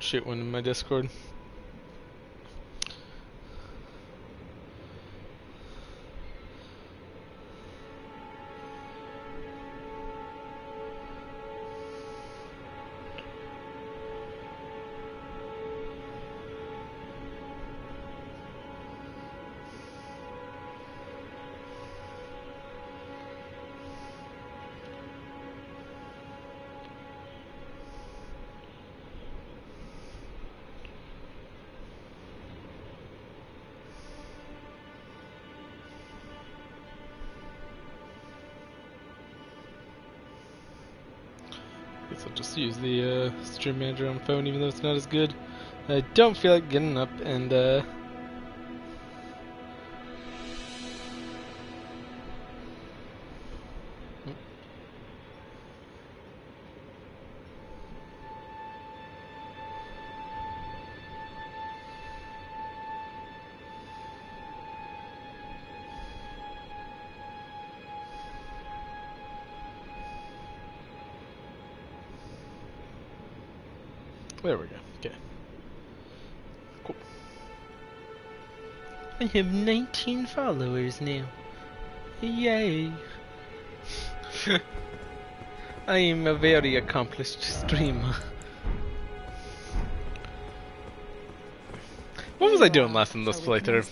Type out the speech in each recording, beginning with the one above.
shoot one in my Discord. Guess I'll just use the stream manager on phone, even though it's not as good. I don't feel like getting up and there we go. Okay. Cool. I have 19 followers now. Yay! I am a very accomplished streamer. What was I doing last in this playthrough?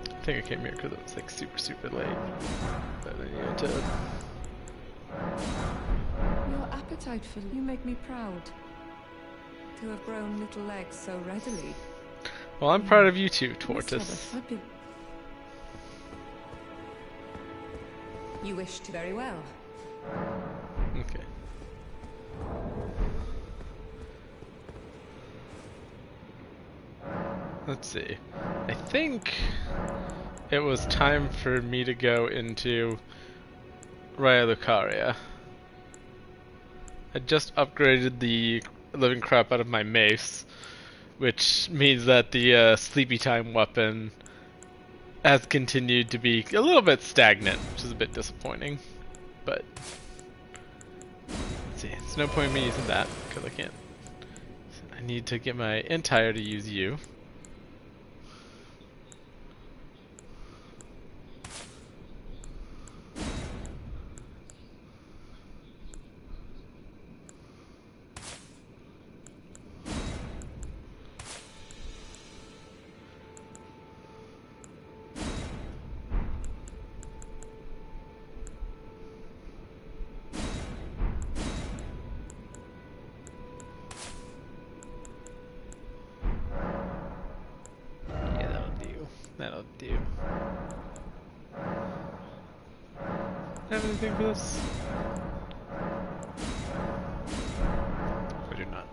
I think I came here because it was like super late. But yeah, Your appetite for you make me proud. To have grown little legs so readily. well, I'm proud of you too, Tortoise. You wished very well. Okay. Let's see. I think it was time for me to go into Raya Lucaria. I just upgraded the living crap out of my mace, which means that the sleepy time weapon has continued to be a little bit stagnant, which is a bit disappointing. But let's see, there's no point in me using that because I can't. I need to get my entire to use you. That'll do. Have anything for this? I do not.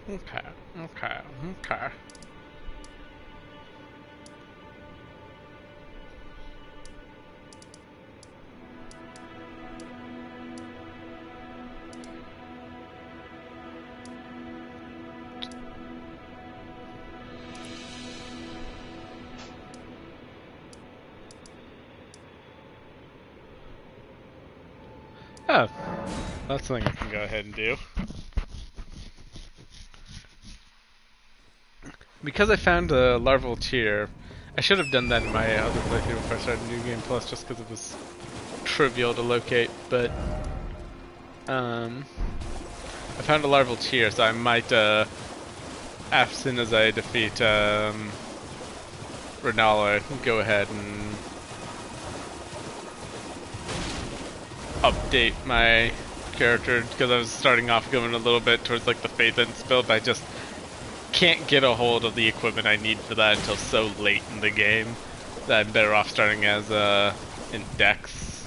Okay. Okay. Oh, that's something I can go ahead and do. Because I found a larval tear, I should have done that in my other playthrough before I started New Game Plus, just because it was trivial to locate, but I found a larval tear, so I might, as soon as I defeat Renala, go ahead and update my character, because I was starting off going a little bit towards like the Faith Ends build, but I just can't get a hold of the equipment I need for that until so late in the game that I'm better off starting as in Dex.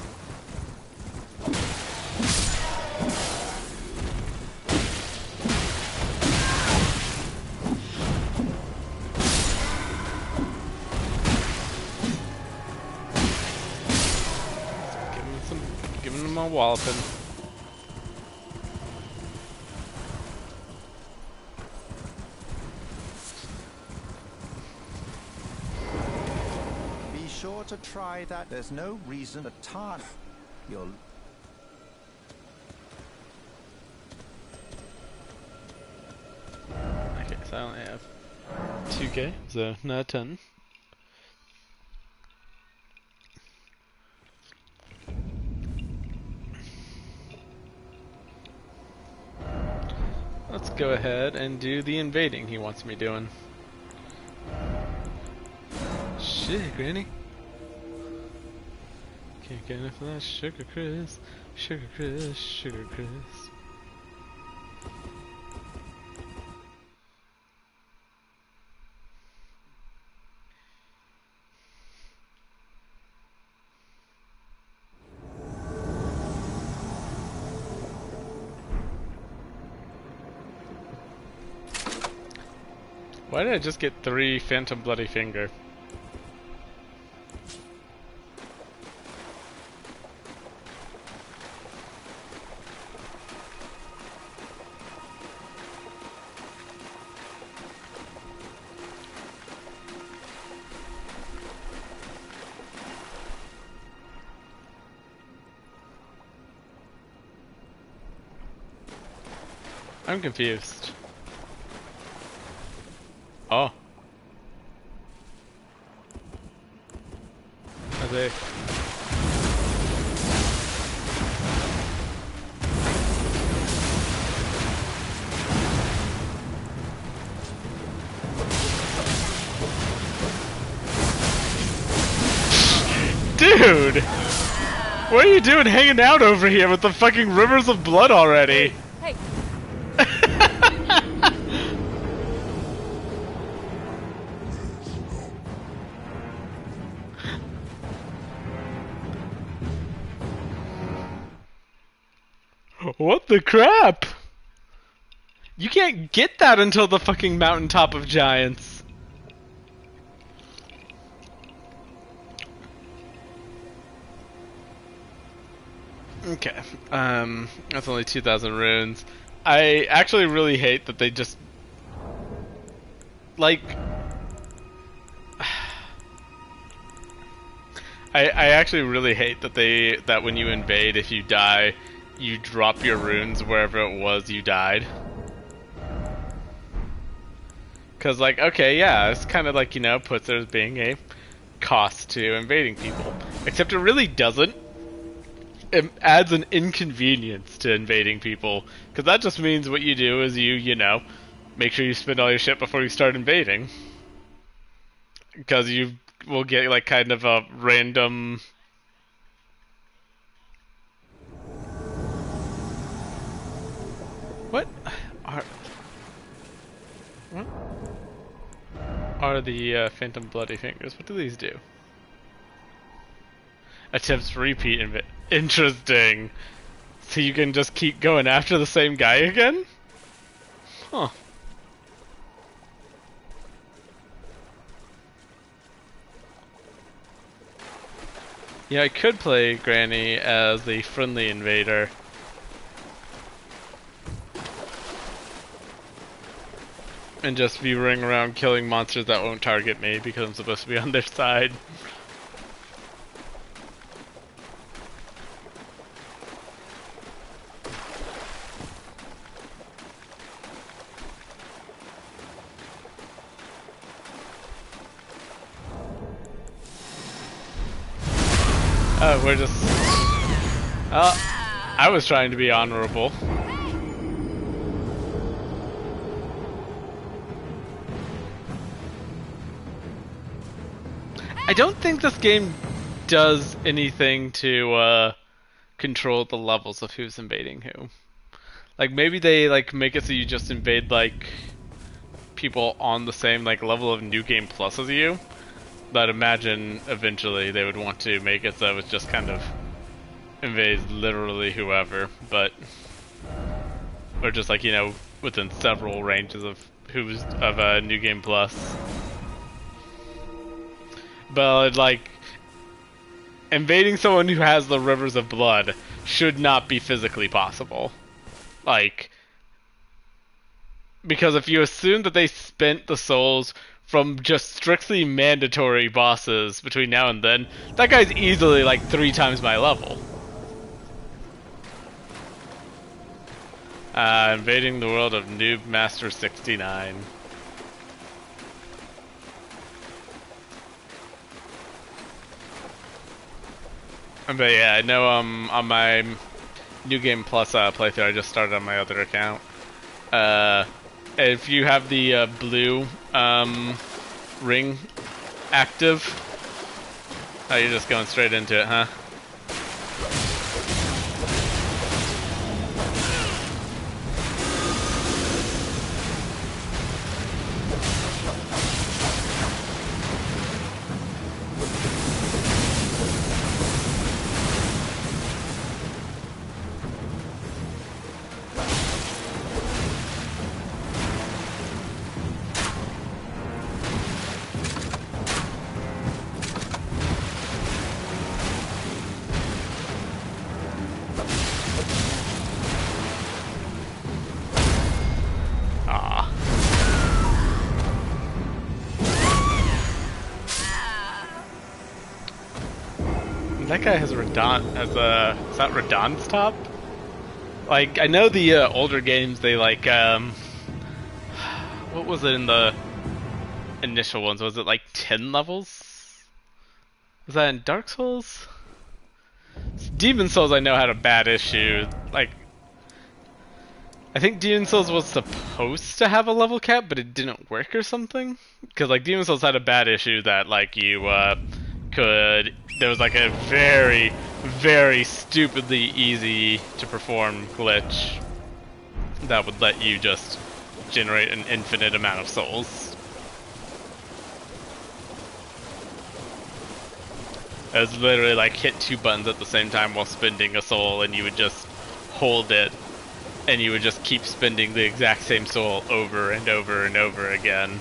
on walloping. Be sure to try that. There's no reason to tarn. You'll. Okay, so I only have 2k, so not a ton. Let's go ahead and do the invading he wants me doing. Shit, Granny. Can't get enough of that sugar Chris. Sugar Chris, sugar Chris. Why did I just get 3 Phantom Bloody Finger? I'm confused. Oh. Are they? Dude! What are you doing hanging out over here with the fucking rivers of blood already? Hey. What the crap? You can't get that until the fucking mountaintop of giants. Okay, that's only 2,000 runes. I actually really hate that they just... like... I actually really hate that when you invade, if you die, you drop your runes wherever it was you died. Cause like, okay, yeah, it's kind of like, you know, puts there as being a cost to invading people. Except it really doesn't. It adds an inconvenience to invading people. Cause that just means what you do is you know, make sure you spend all your shit before you start invading. Cause you will get like kind of a random... What are the Phantom Bloody Fingers? What do these do? Attempts repeat interesting. So you can just keep going after the same guy again? Huh. Yeah, I could play Granny as the friendly invader. And just be running around killing monsters that won't target me because I'm supposed to be on their side. Oh, we're just... I was trying to be honorable. I don't think this game does anything to control the levels of who's invading who. Like maybe they like make it so you just invade like people on the same like level of New Game Plus as you. But imagine eventually they would want to make it so it's just kind of invades literally whoever, but or just like, you know, within several ranges of who's of New Game Plus. But like invading someone who has the rivers of blood should not be physically possible. Like, because if you assume that they spent the souls from just strictly mandatory bosses between now and then, that guy's easily like 3 times my level. Invading the world of Noob Master 69. But yeah, I know on my New Game Plus playthrough I just started on my other account. If you have the blue ring active, oh, you're just going straight into it, huh? That guy has Radon as a... Is that Radon's top? Like, I know the older games, they like, what was it in the initial ones? Was it like 10 levels? Was that in Dark Souls? Demon Souls I know had a bad issue. Like, I think Demon Souls was supposed to have a level cap, but it didn't work or something. Because, like, Demon Souls had a bad issue that, like, you, could... There was, like, a very, very stupidly easy to perform glitch that would let you just generate an infinite amount of souls. It was literally, like, hit 2 buttons at the same time while spending a soul, and you would just hold it, and you would just keep spending the exact same soul over and over and over again.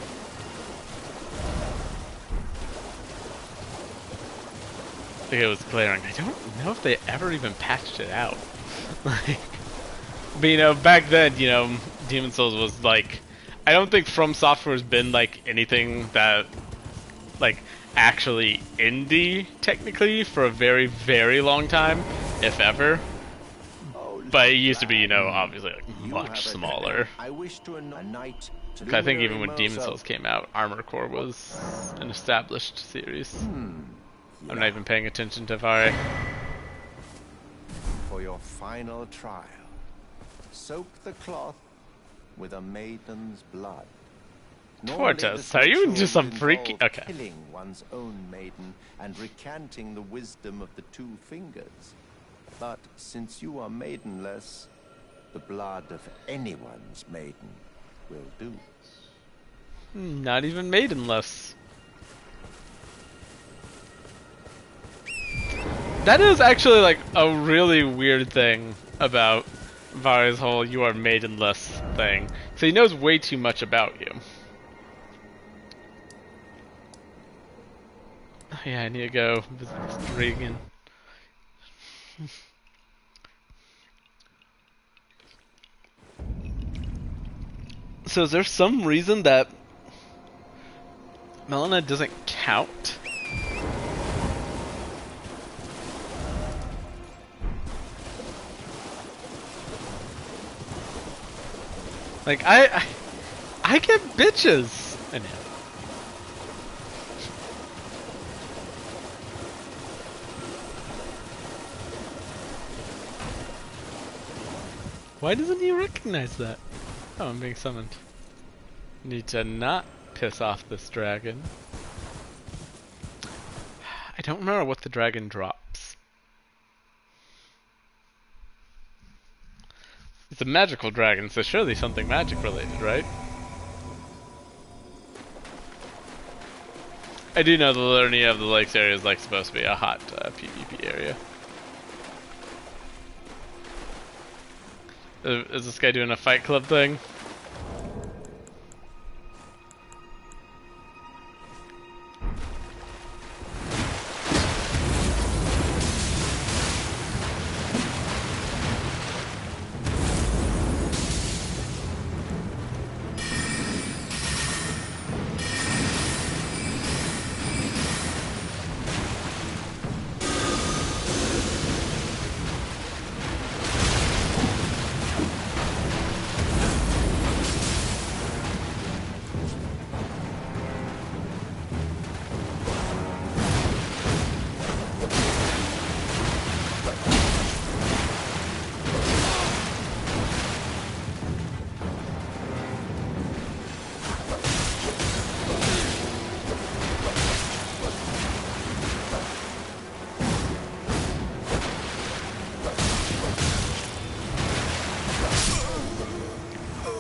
It was glaring. I don't know if they ever even patched it out. Like, but you know, back then, you know, Demon Souls was like, I don't think From Software's been like anything that, like, actually indie technically for a very, very long time, if ever. But it used to be, you know, obviously like much smaller. I think even when Demon Souls came out, Armor Core was an established series. I'm not even paying attention to Vare. For your final trial, soak the cloth with a maiden's blood. Tortoise, are you into some freaky... Okay. Killing one's own maiden and recanting the wisdom of the 2 fingers. But since you are maidenless, the blood of anyone's maiden will do. Not even maidenless. That is actually like a really weird thing about Vare's whole "you are maidenless" thing. So he knows way too much about you. Oh, yeah, I need to go visit this Regan. So is there some reason that Melina doesn't count? Like, I get bitches in him. Why doesn't he recognize that? Oh, I'm being summoned. Need to not piss off this dragon. I don't remember what the dragon drops. It's a magical dragon, so surely something magic related, right? I do know the Liurnia of the Lakes area is like supposed to be a hot PvP area. Is this guy doing a Fight Club thing?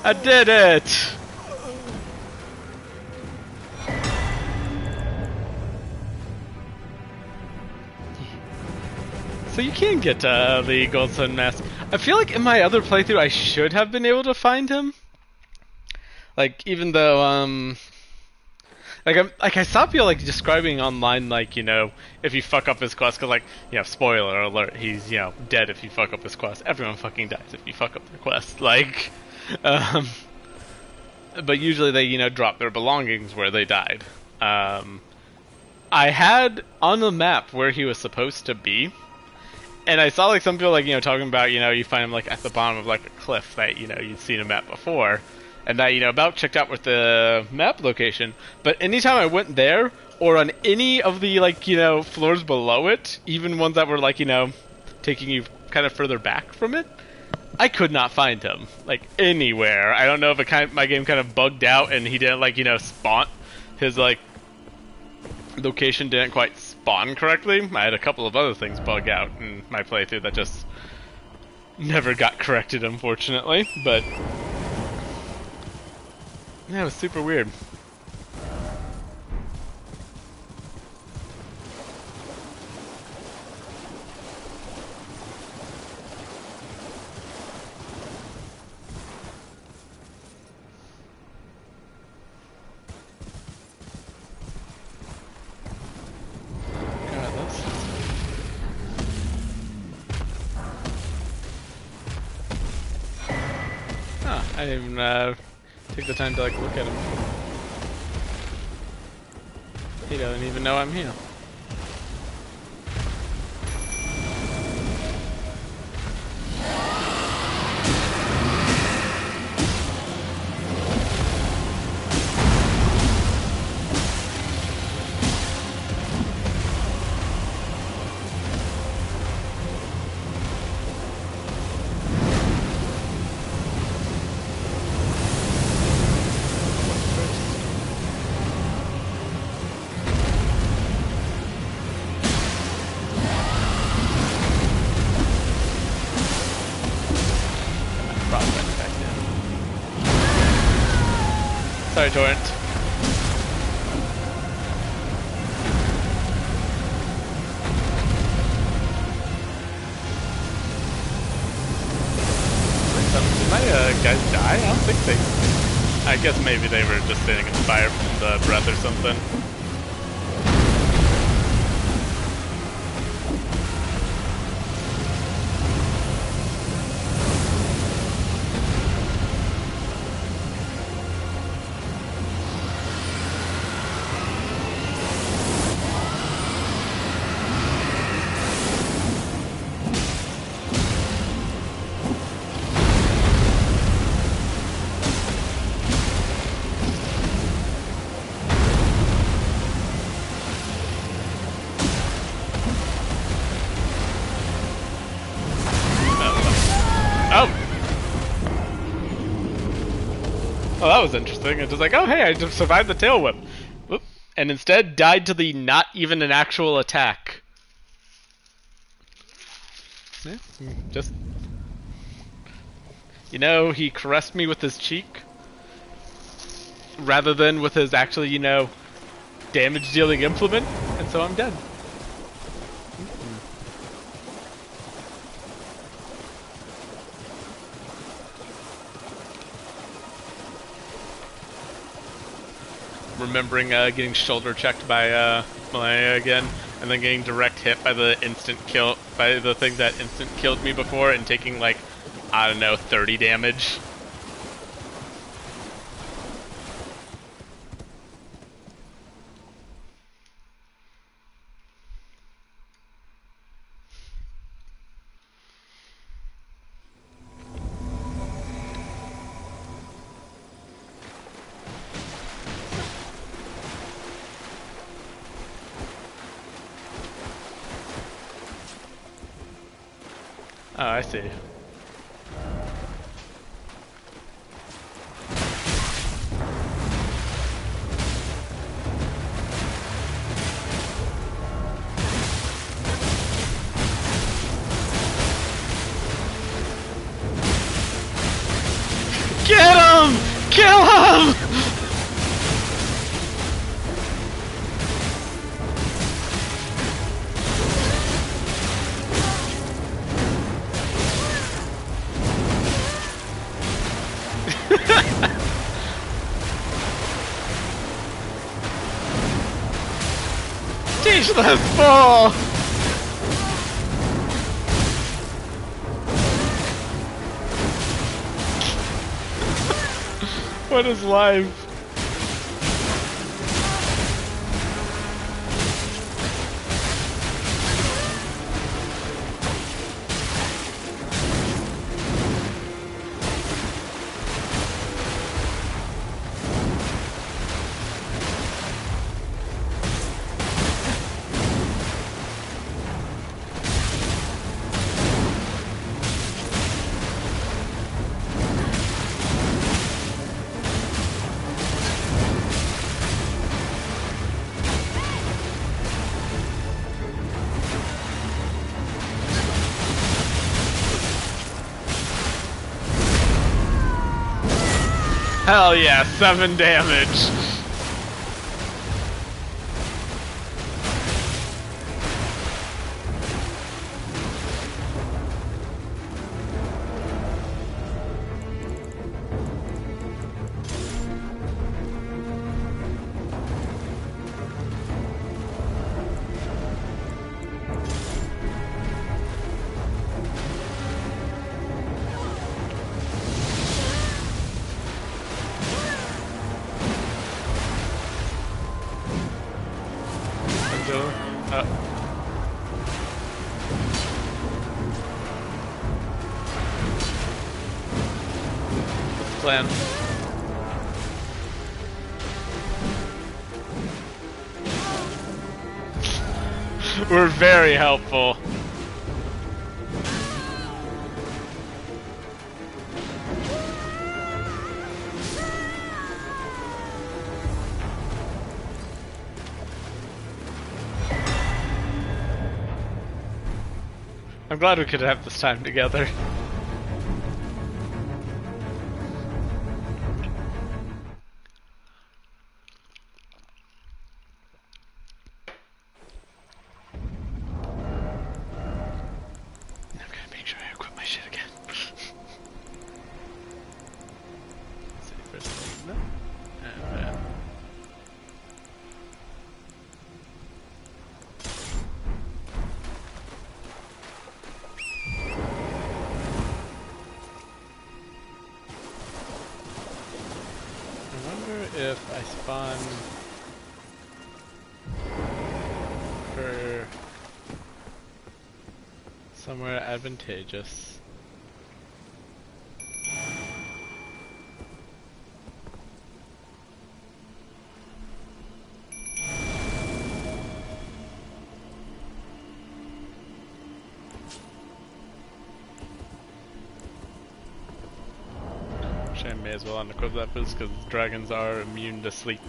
I did it! So you can get the Gold Sun Mask. I feel like in my other playthrough I should have been able to find him. Like, even though, like I saw people like describing online, like, you know, if you fuck up his quest, cause like, you know, spoiler alert, he's, you know, dead if you fuck up his quest. Everyone fucking dies if you fuck up their quest. Like, but usually they, you know, drop their belongings where they died. I had on the map where he was supposed to be, and I saw like some people like, you know, talking about, you know, you find him like at the bottom of like a cliff that, you know, you'd seen him at before. And that, you know, about checked out with the map location, but anytime I went there, or on any of the, like, you know, floors below it, even ones that were, like, you know, taking you kind of further back from it, I could not find him, like, anywhere. I don't know if my game kind of bugged out and he didn't, like, you know, spawn, his, like, location didn't quite spawn correctly. I had a couple of other things bug out in my playthrough that just never got corrected, unfortunately, but yeah, it was super weird. God, that's... Huh, I didn't even take the time to like look at him. He doesn't even know I'm here. Sorry, Torrent. Did my guys die? I don't think they... I guess maybe they were just sitting in fire from the breath or something. Oh, that was interesting. It's just like, oh hey, I just survived the tail whip. Whoop. And instead died to the not even an actual attack. Yeah, just... You know, he caressed me with his cheek rather than with his actually, you know, damage-dealing implement, and so I'm dead. Remembering getting shoulder checked by Malaya again, and then getting direct hit by the thing that instant killed me before, and taking like, I don't know, 30 damage. Oh, I see. Get him! Speechless fool! What is life? Hell yeah, 7 damage. Plan. We're very helpful. I'm glad we could have this time together. If I spawn for somewhere advantageous. I may as well unequip that boost because dragons are immune to sleep.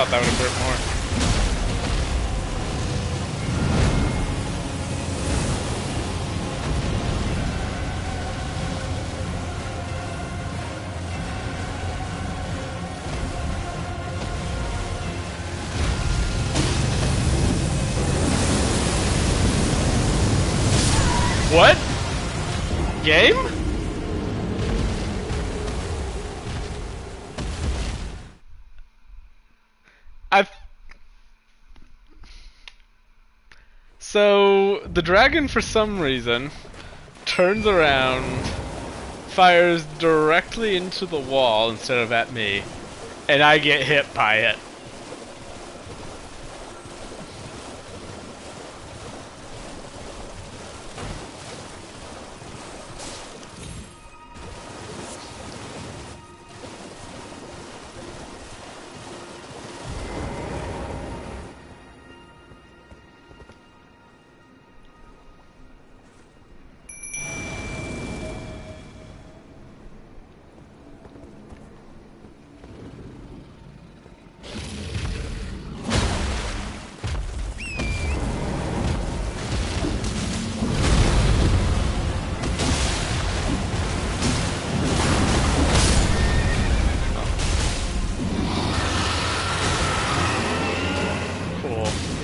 thought that would have hurt more. What? Game? So the dragon, for some reason, turns around, fires directly into the wall instead of at me, and I get hit by it.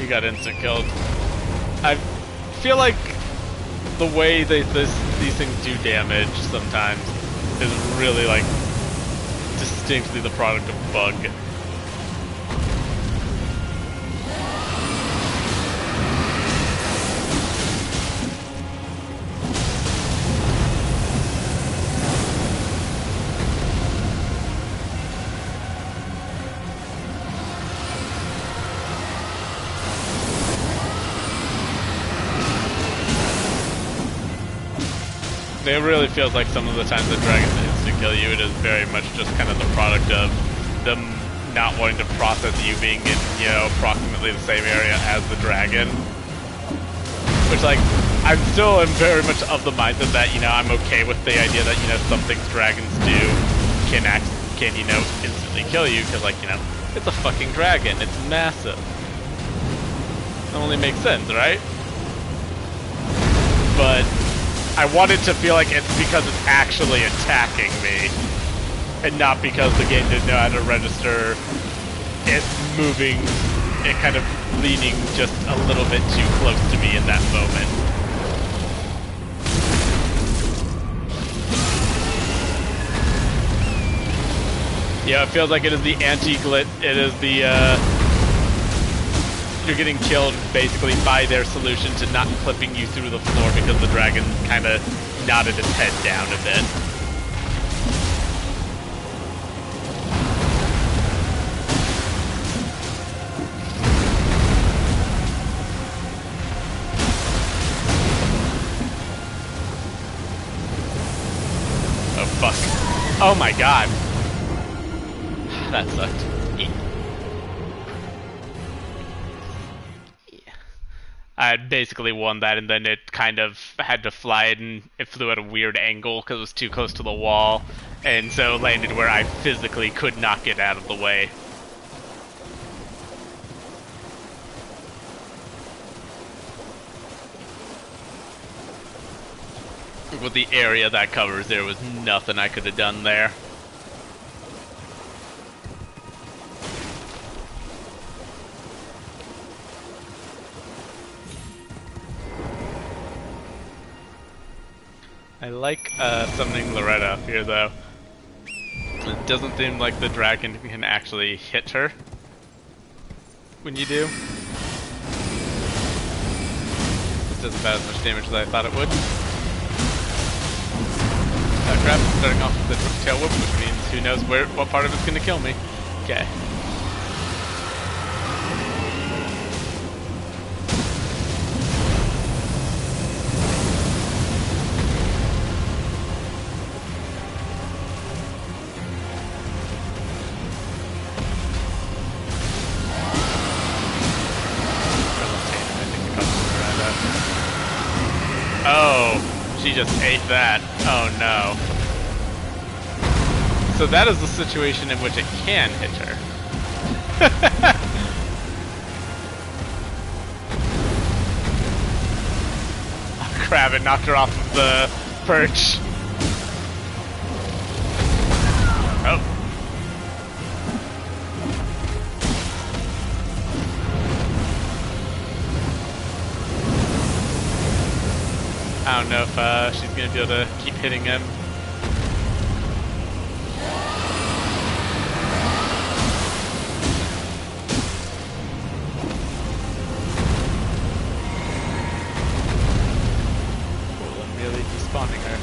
Got instant killed. I feel like the way these things do damage sometimes is really like distinctly the product of bug. It really feels like some of the times the dragons instant kill you, it is very much just kind of the product of them not wanting to process you being in, you know, approximately the same area as the dragon. Which, like, I still am very much of the mindset that, you know, I'm okay with the idea that, you know, some things dragons do can, you know, instantly kill you, because, like, you know, it's a fucking dragon, it's massive. It only makes sense, right? But I wanted to feel like it's because it's actually attacking me, and not because the game didn't know how to register it moving, it kind of leaning just a little bit too close to me in that moment. Yeah, it feels like it is the anti-glit, it is the, you're getting killed basically by their solution to not clipping you through the floor because the dragon kind of nodded its head down a bit. Oh fuck. Oh my god. That sucked. I had basically won that, and then it kind of had to fly, and it flew at a weird angle because it was too close to the wall, and so it landed where I physically could not get out of the way. With the area that covers, there was nothing I could have done there. I like summoning Loretta up here, though. It doesn't seem like the dragon can actually hit her when you do. It doesn't have as much damage as I thought it would. Oh crap, it's starting off with the tail whip, which means who knows what part of it's going to kill me. Okay. She just ate that. Oh no. So that is the situation in which it can hit her. Oh, crap, it knocked her off of the perch. Oh. I don't know if she's gonna be able to keep hitting him. Cool, I'm really despawning her.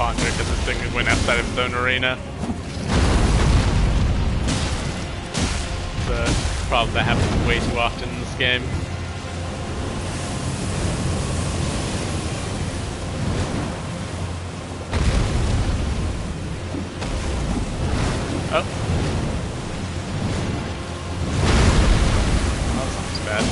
Because this thing went outside of its own arena. It's a problem that happens way too often in this game. Oh. Oh, that's not too bad.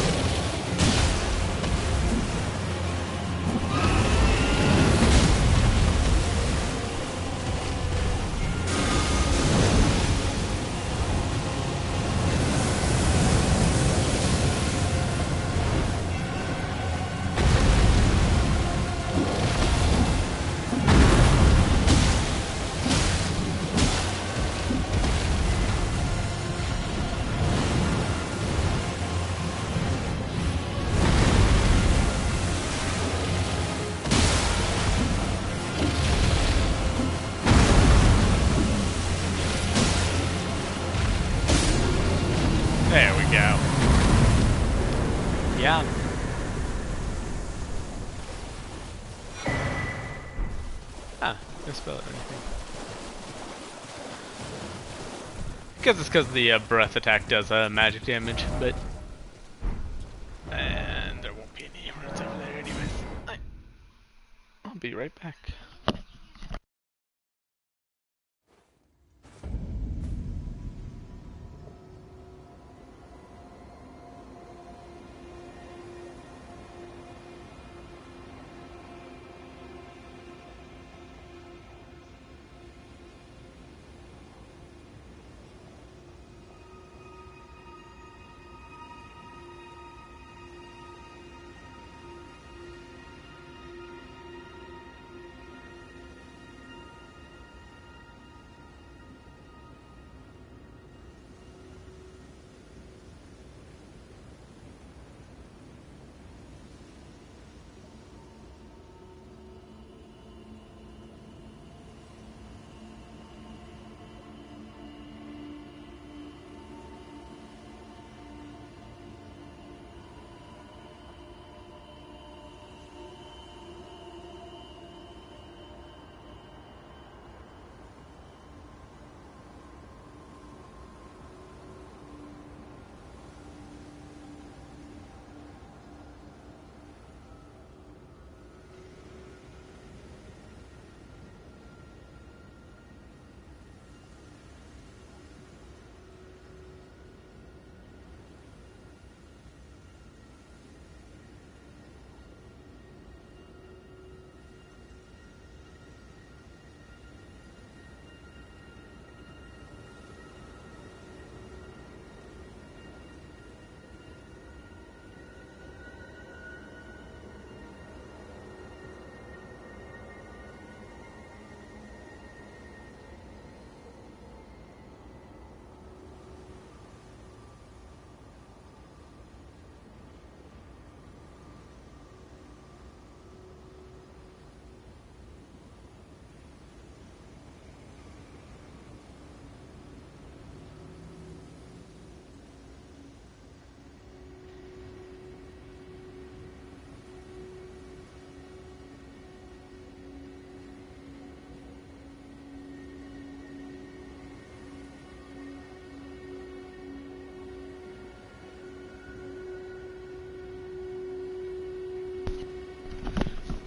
There we go. Yeah. Ah, no spell or anything. Guess it's because the breath attack does magic damage, but... And there won't be any runes over there anyways. I'll be right back.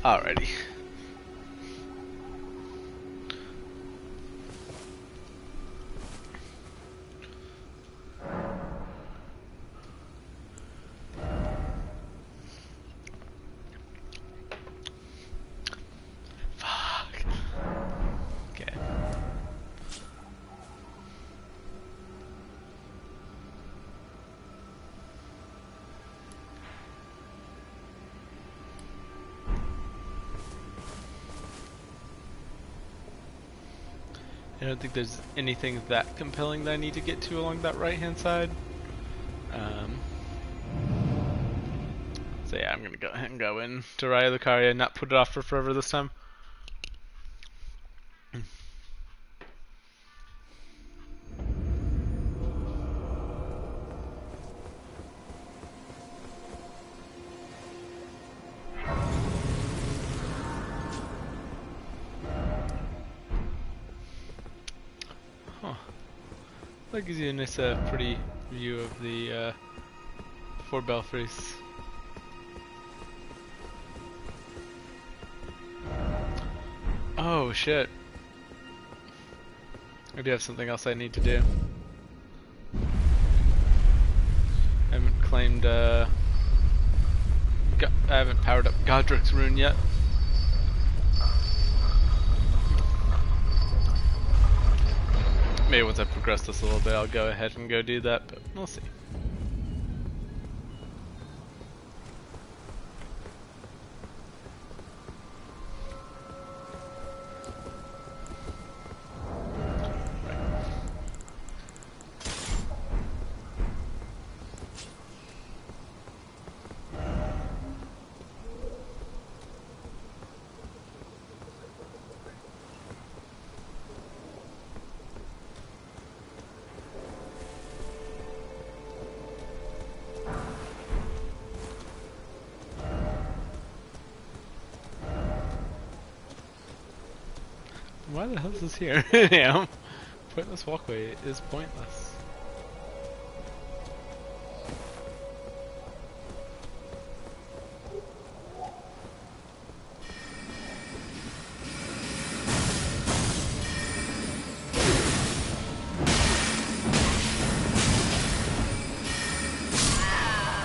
Alrighty. Fuck. Okay. I don't think there's anything that compelling that I need to get to along that right-hand side. So yeah, I'm gonna go ahead and go in to Raya Lucaria and not put it off for forever this time. Huh. That gives you a nice, pretty view of the four belfries. Oh shit. I do have something else I need to do. I haven't claimed, I haven't powered up Godric's rune yet. Maybe once I progress this a little bit, I'll go ahead and go do that, but we'll see. Why the hell is this here? Yeah, pointless walkway is pointless.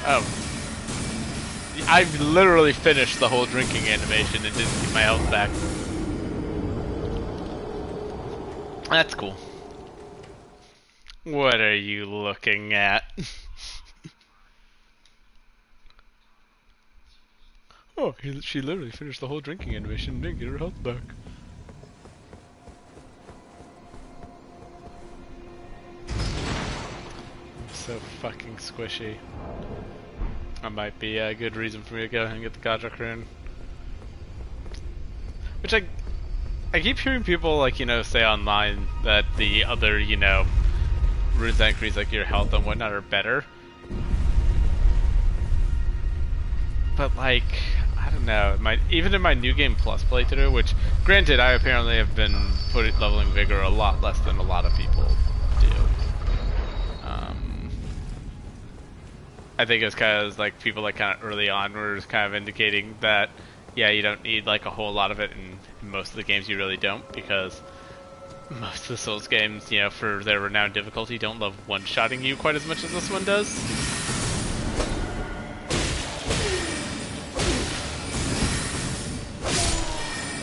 Oh. I've literally finished the whole drinking animation and didn't get my health back. That's cool. What are you looking at? Oh, she literally finished the whole drinking animation and didn't get her health back. I'm so fucking squishy. That might be a good reason for me to go ahead and get the Godric rune. Which I keep hearing people, like, you know, say online that the other, you know, runes that increase, like, your health and whatnot are better. But, like, I don't know, even in my New Game Plus playthrough, which, granted, I apparently have been leveling Vigor a lot less than a lot of people do. I think it's kind of like people, like, kind of early on were kind of indicating that, yeah, you don't need, like, a whole lot of it, and in most of the games you really don't, because most of the Souls games, you know, for their renowned difficulty, don't love one-shotting you quite as much as this one does.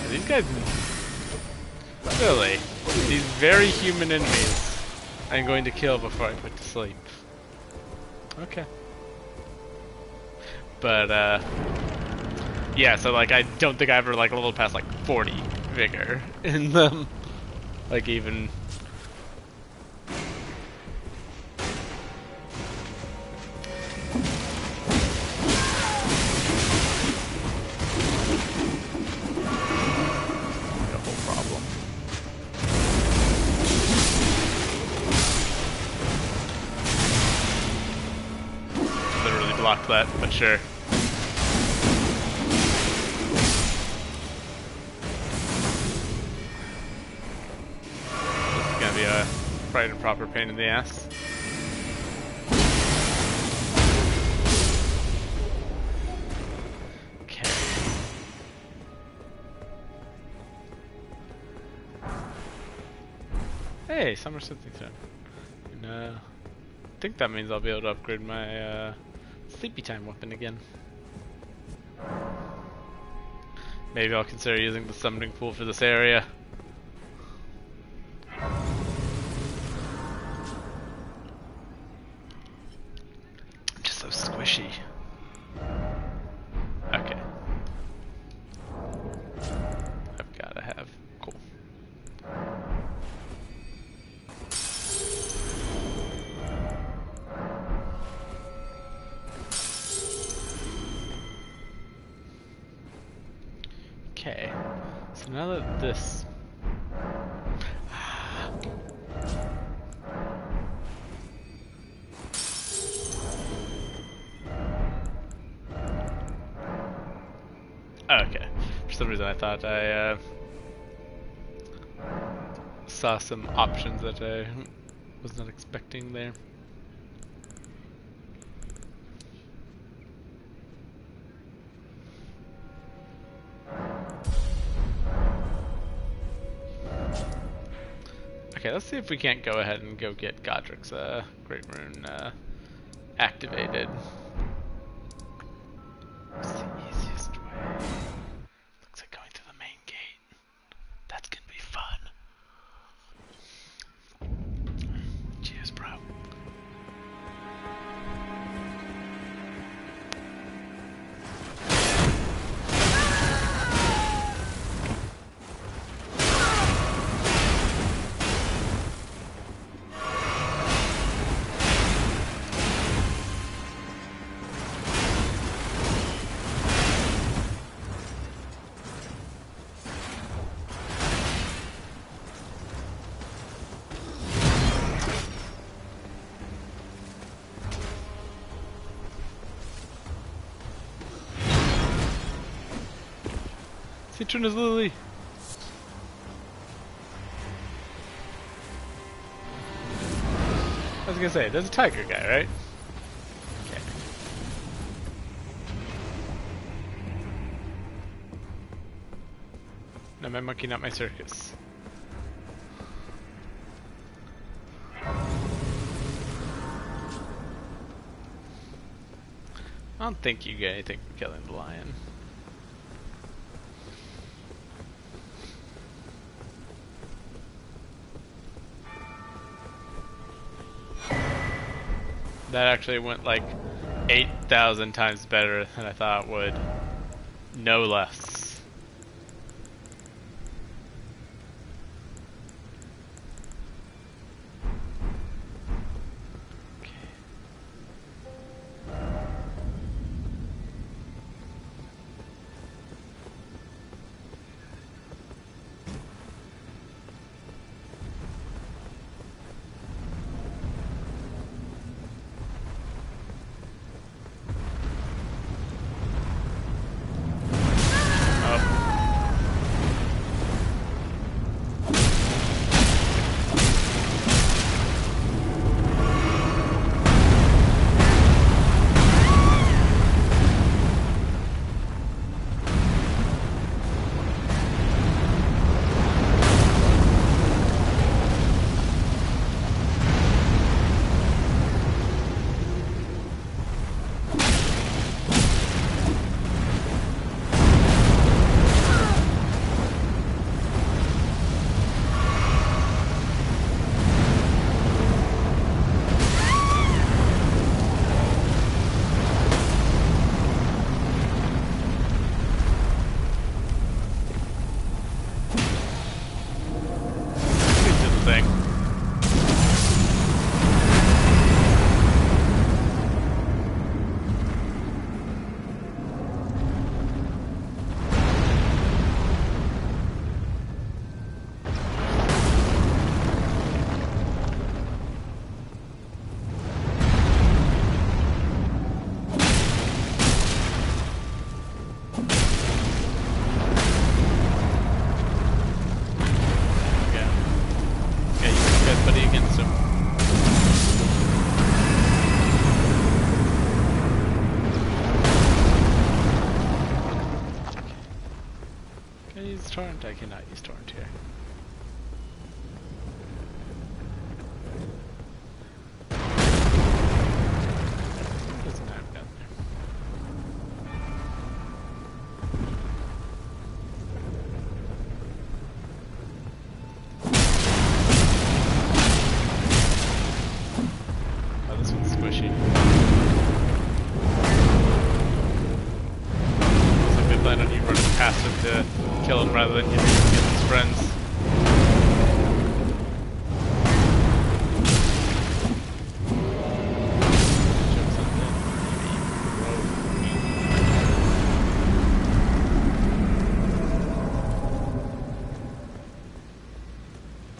These guys, really, these very human enemies, I'm going to kill before I put to sleep. Okay. But, yeah, so, like, I don't think I ever, like, leveled past, like, 40 Vigor in them. Like, even... a whole problem. Literally blocked that, but sure. Be a right and proper pain in the ass. Okay. Hey, summer sithing stone. And I think that means I'll be able to upgrade my sleepy time weapon again. Maybe I'll consider using the summoning pool for this area. I'm just so squishy. Okay. I've gotta have. Cool. Okay. So now that this... Okay. For some reason I thought I saw some options that I was not expecting there. Okay, let's see if we can't go ahead and go get Godric's Great Rune activated. What's the easiest way? Looks like going through the main gate. That's gonna be fun. Cheers, bro. Citronus Lily! I was gonna say, there's a tiger guy, right? Okay. No, my monkey, not my circus. I don't think you get anything from killing the lion. That actually went like 8,000 times better than I thought it would. No less. Torrent? I cannot use torrent here. to kill him rather than using him against his friends.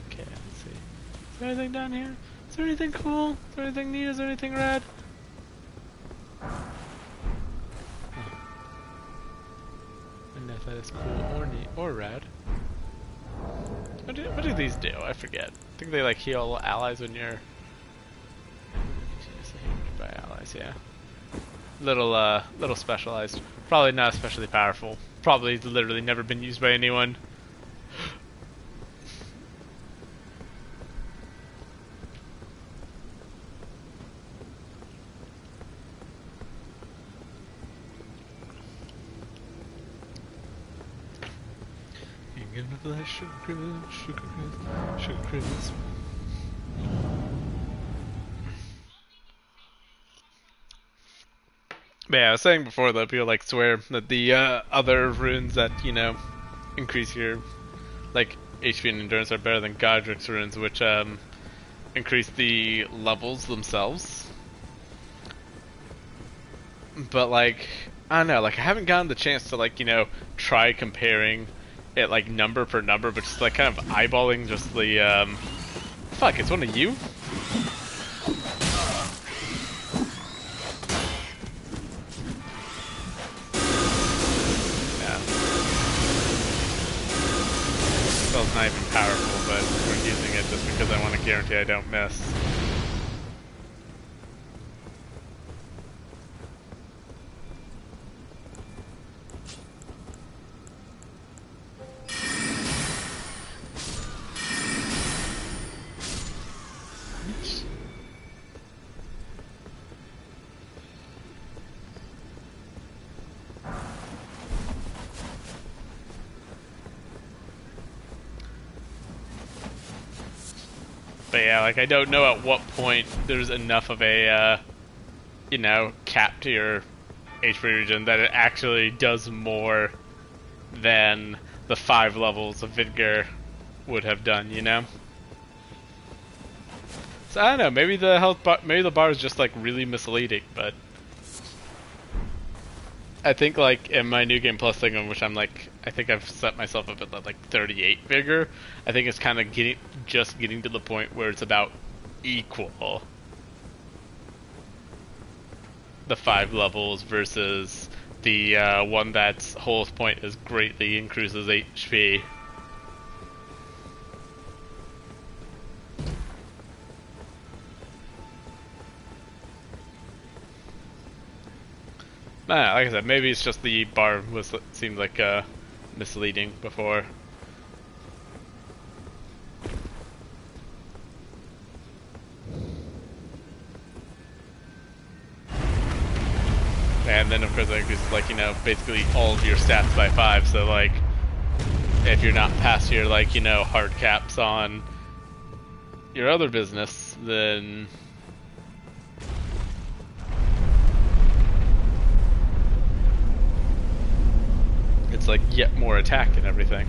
Okay, let's see. Is there anything down here? Is there anything cool? Is there anything neat? Is there anything rad? That is cool or neat or rad. What do these do? I forget. I think they like heal allies when you're by allies. Yeah. Little specialized. Probably not especially powerful. Probably literally never been used by anyone. Sugar crisp. But yeah, I was saying before that people like swear that the other runes that, you know, increase your like HP and endurance are better than Godric's runes, which increase the levels themselves. But like, I don't know, like I haven't gotten the chance to like, you know, try comparing it like number per number, but just like kind of eyeballing just the fuck, it's one of you? Yeah. Spell's not even powerful, but we're using it just because I want to guarantee I don't miss. But yeah, like I don't know at what point there's enough of a, you know, cap to your HP regen that it actually does more than the 5 levels of Vidgar would have done, you know? So I don't know, maybe the health bar, maybe the bar is just like really misleading, but I think like in my New Game Plus thing, in which I'm like, I think I've set myself up at like 38 vigor. I think it's kind of getting to the point where it's about equal. The 5 levels versus the one that's whole point is greatly increases HP. Like I said, maybe it's just the bar seemed like misleading before. And then of course it increases like, you know, basically all of your stats by 5, so like if you're not past your like, you know, hard caps on your other business, then it's like yet more attack and everything.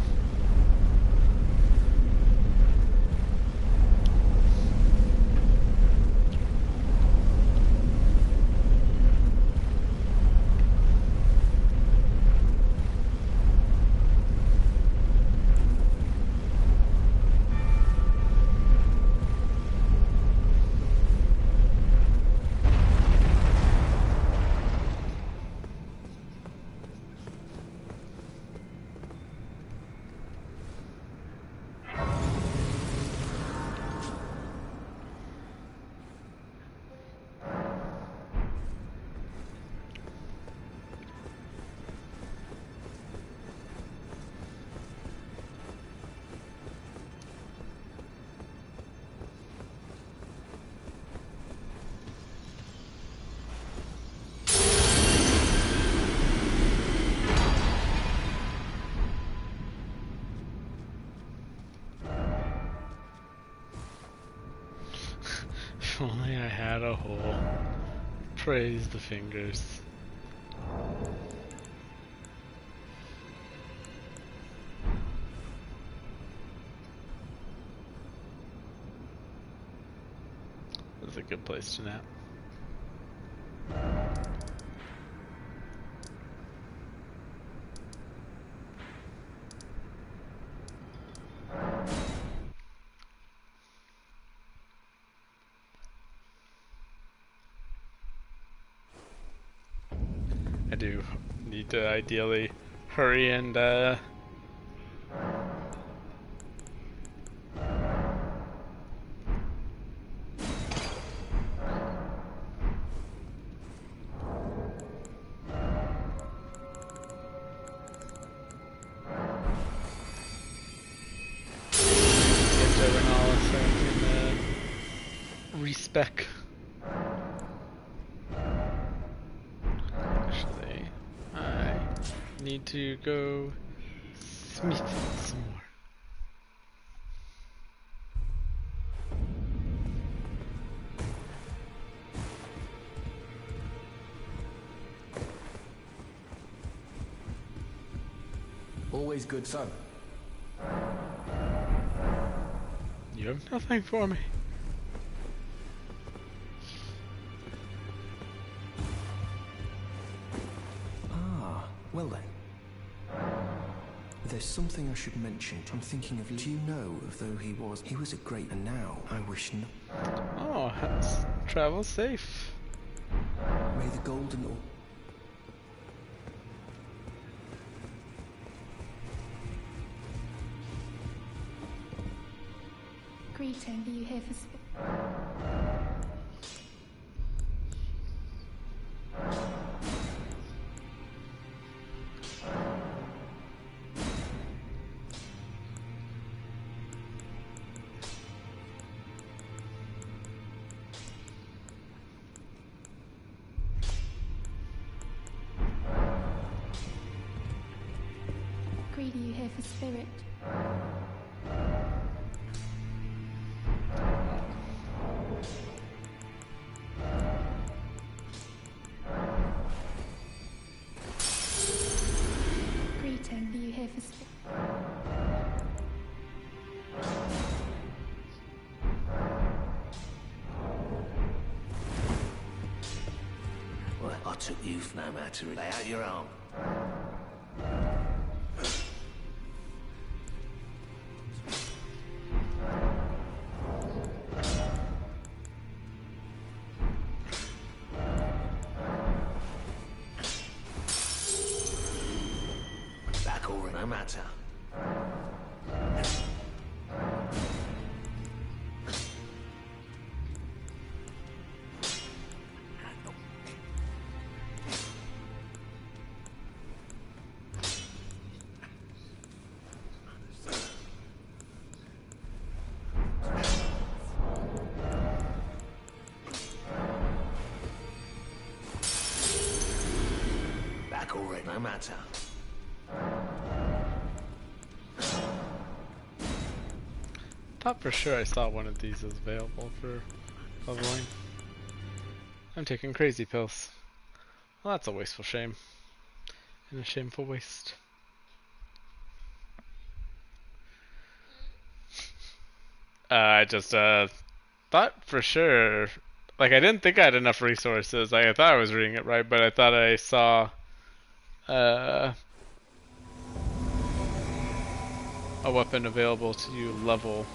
If only I had a hole. Praise the fingers. was a good place to nap. I do need to ideally hurry and respec. Actually, I need to go smith some more. Always good son. You have nothing for me. Ah, well then. There's something I should mention. I'm thinking of... Do you know of though he was a great... And now, I wish no... Oh, travel safe. May the golden... Greeting, are you here for... Greedy, are you here for spirit? Greeting, are you here for spirit? Well, I took you for no matter. Lay out your arm. Back or no matter. Back or no matter. Thought for sure I saw one of these as available for leveling. I'm taking crazy pills. Well, that's a wasteful shame. And a shameful waste. I just thought for sure, like I didn't think I had enough resources. Like I thought I was reading it right, but I thought I saw a weapon available to you level.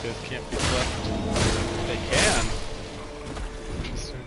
guys can't be slept. They can. Interesting.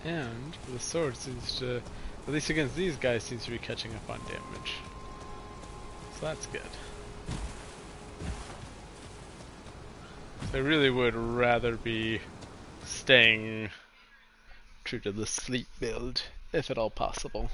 And the sword seems to, at least against these guys, seems to be catching up on damage. So that's good. So I really would rather be staying true to the sleep build, if at all possible.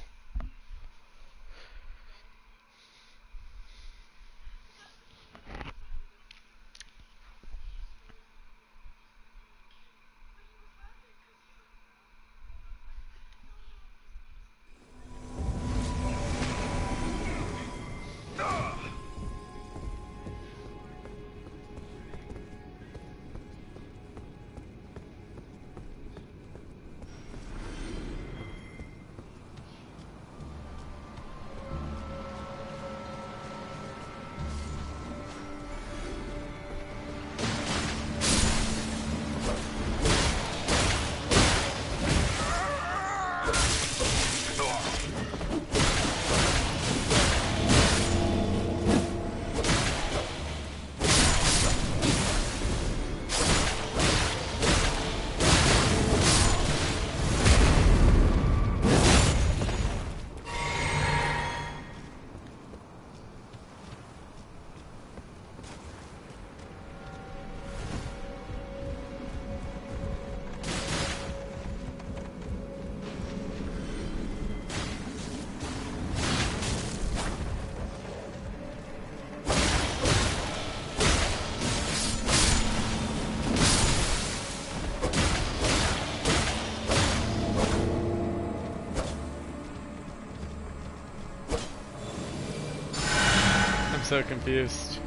So confused.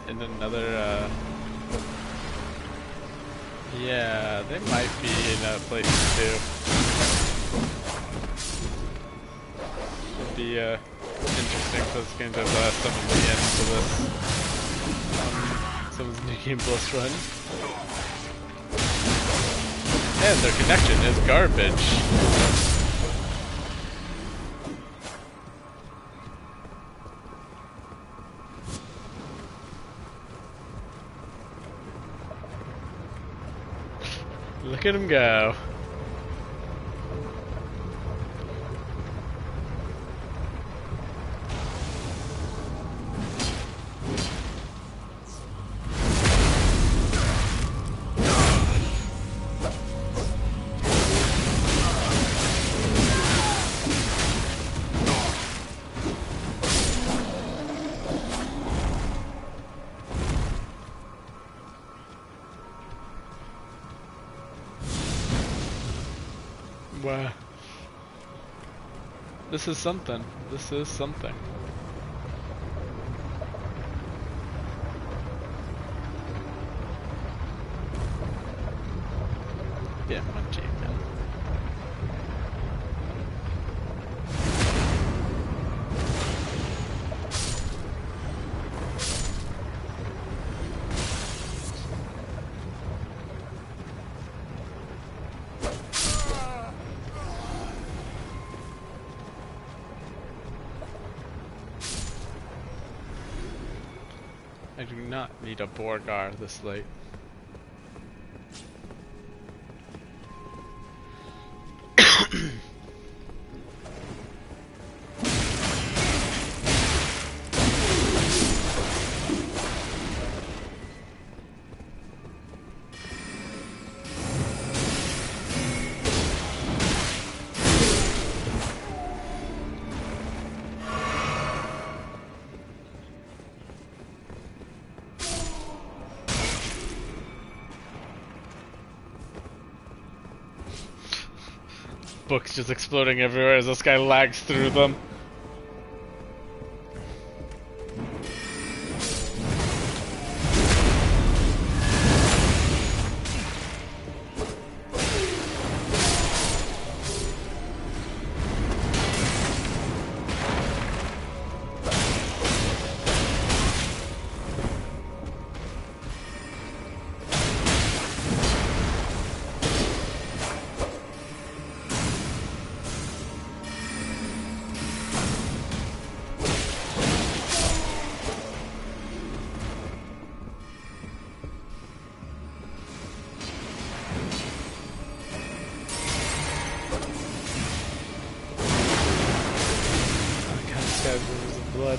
In another, yeah, they might be in a place too. It'd be, interesting for this game to have some of the end to this. Someone's New Game Plus run. And their connection is garbage. Look at him go. Wow. This is something. This is something. Yeah, one team then. do not need a Borgar this late. Books just exploding everywhere as this guy lags through them. Rivers of blood.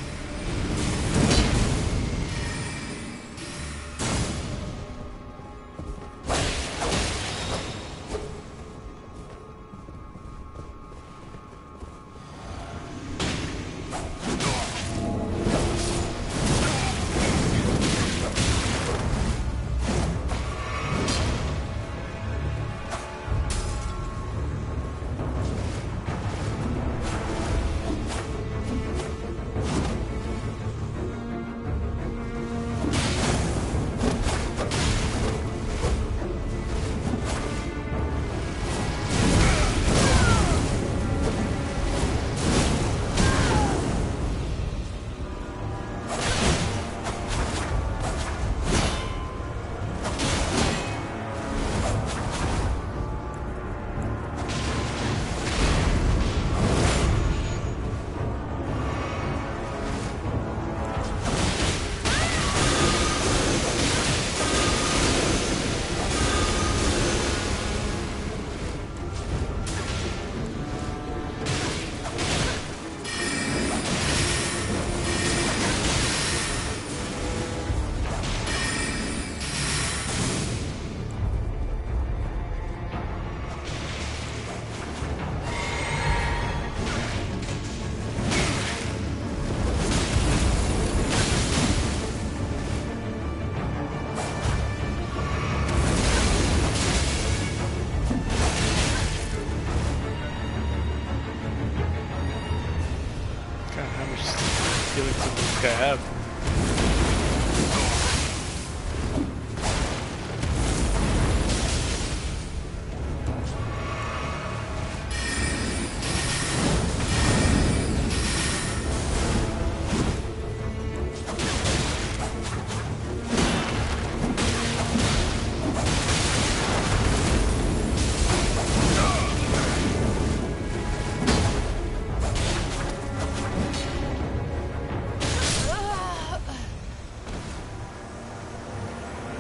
I have.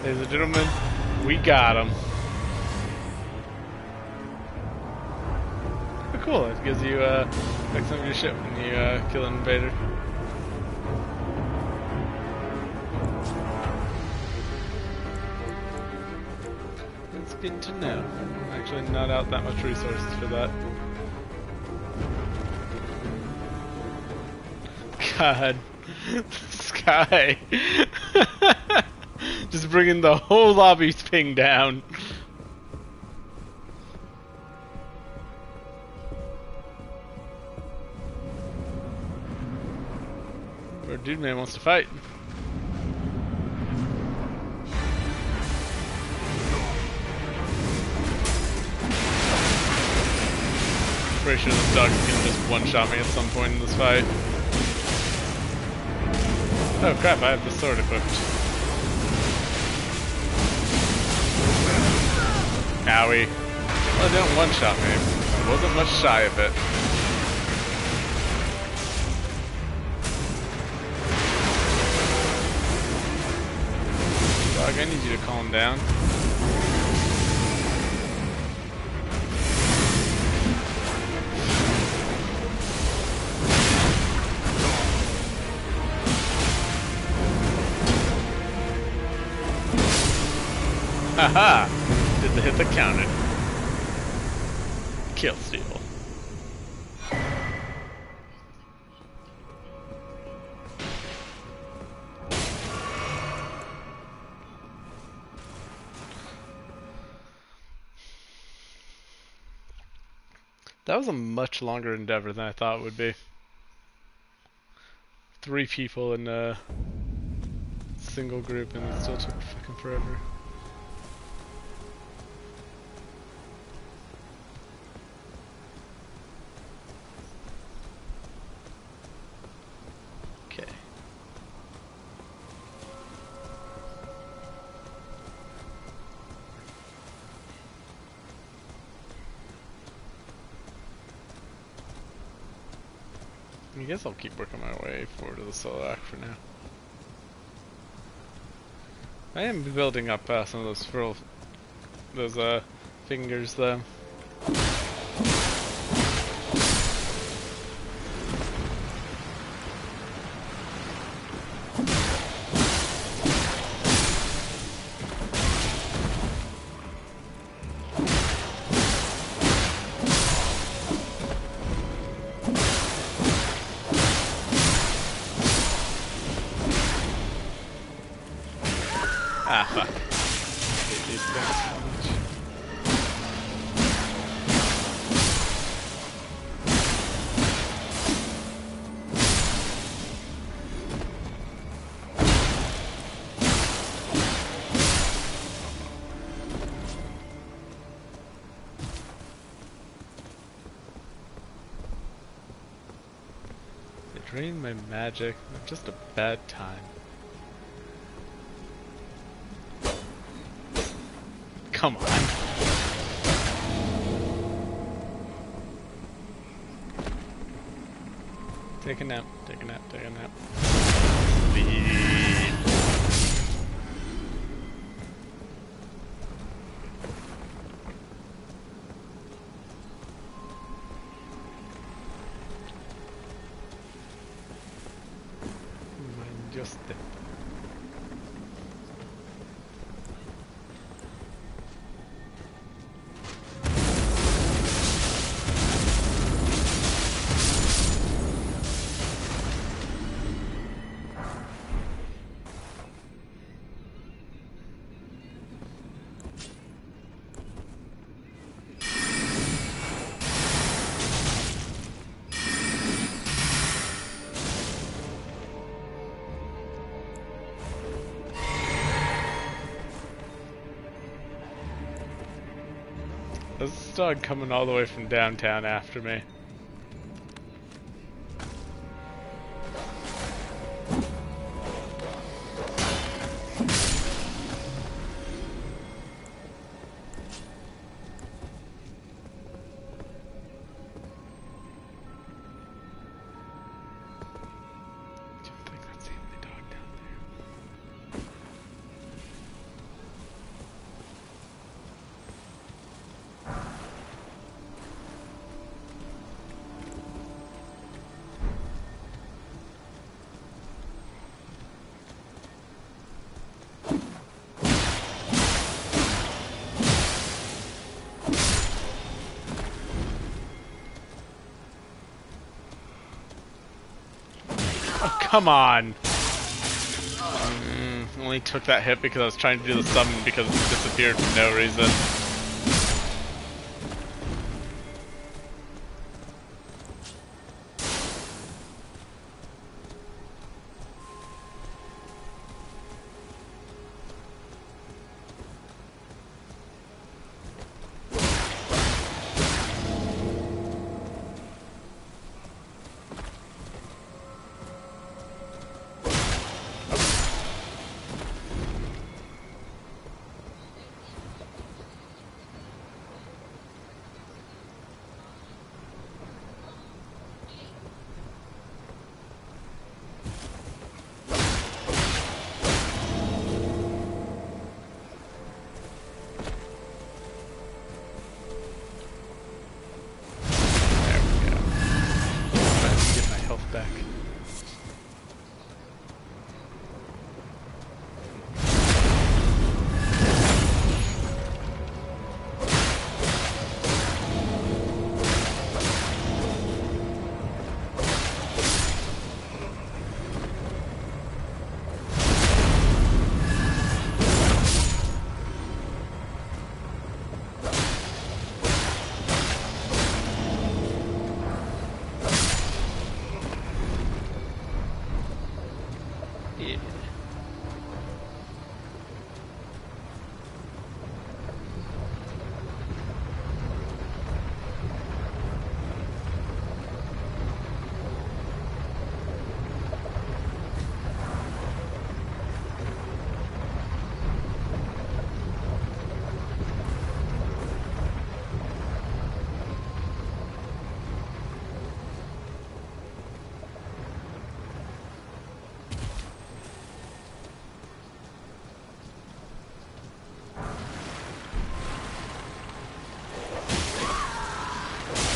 Ladies and gentlemen, we got him. Oh, cool, it gives you back some of your ship when you kill an invader. That's good to know. I'm actually not out that much resources for that. God, this guy. Just bringing the whole lobby's ping down. Or dude man wants to fight. Pretty sure this dog can just one-shot me at some point in this fight. Oh crap, I have the sword equipped. Owie. Well, it didn't one-shot me. I wasn't much shy of it. Dog, I need you to calm down. Haha! Did the hit that counted. Kill steal. That was a much longer endeavor than I thought it would be. 3 people in a single group and it still took fucking forever. Okay. I guess I'll keep working my way forward to the Solak for now. I am building up some of those fingers though. Ah, fuck. Hate these things so much. They drained my magic. Just a bad time. Come on. Take a nap, take a nap, take a nap. Leave. Mind your step. There's this dog coming all the way from downtown after me. Don't think that's the only dog down there. Oh, come on! Only took that hit because I was trying to do the summon because it disappeared for no reason.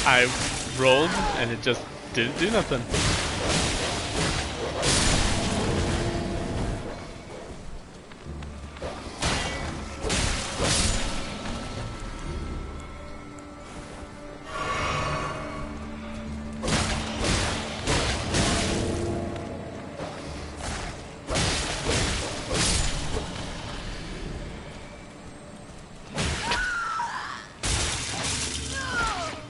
I rolled and it just didn't do nothing.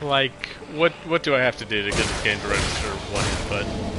Like, what do I have to do to get this game to register one input?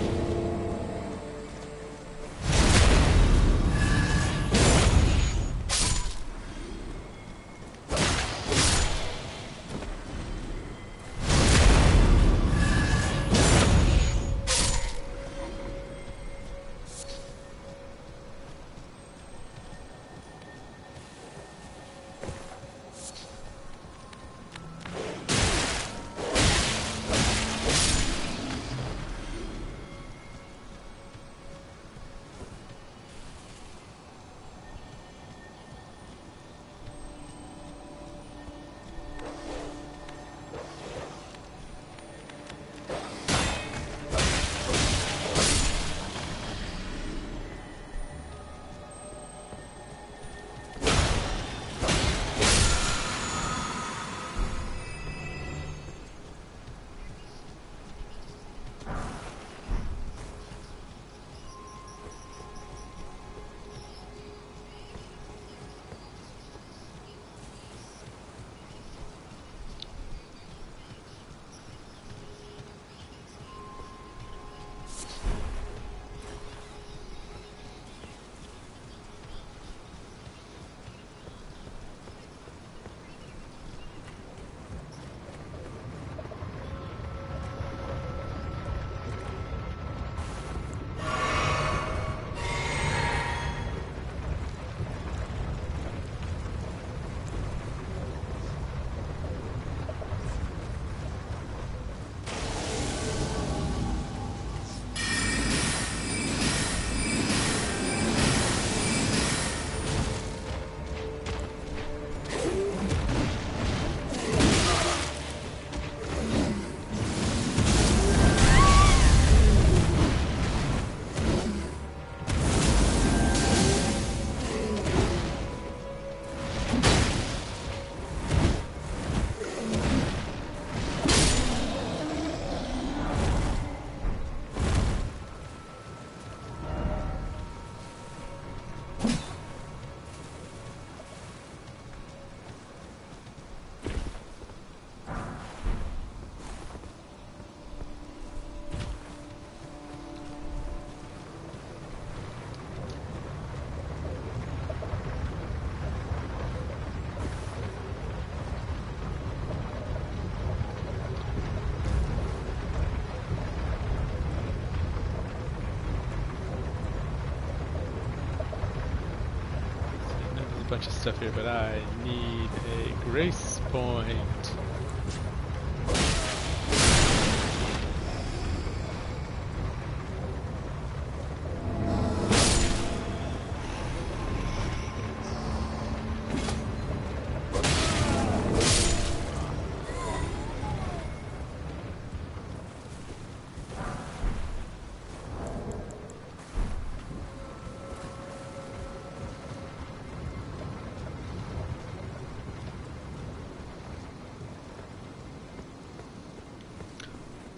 Bunch of stuff here, but I need a grace point.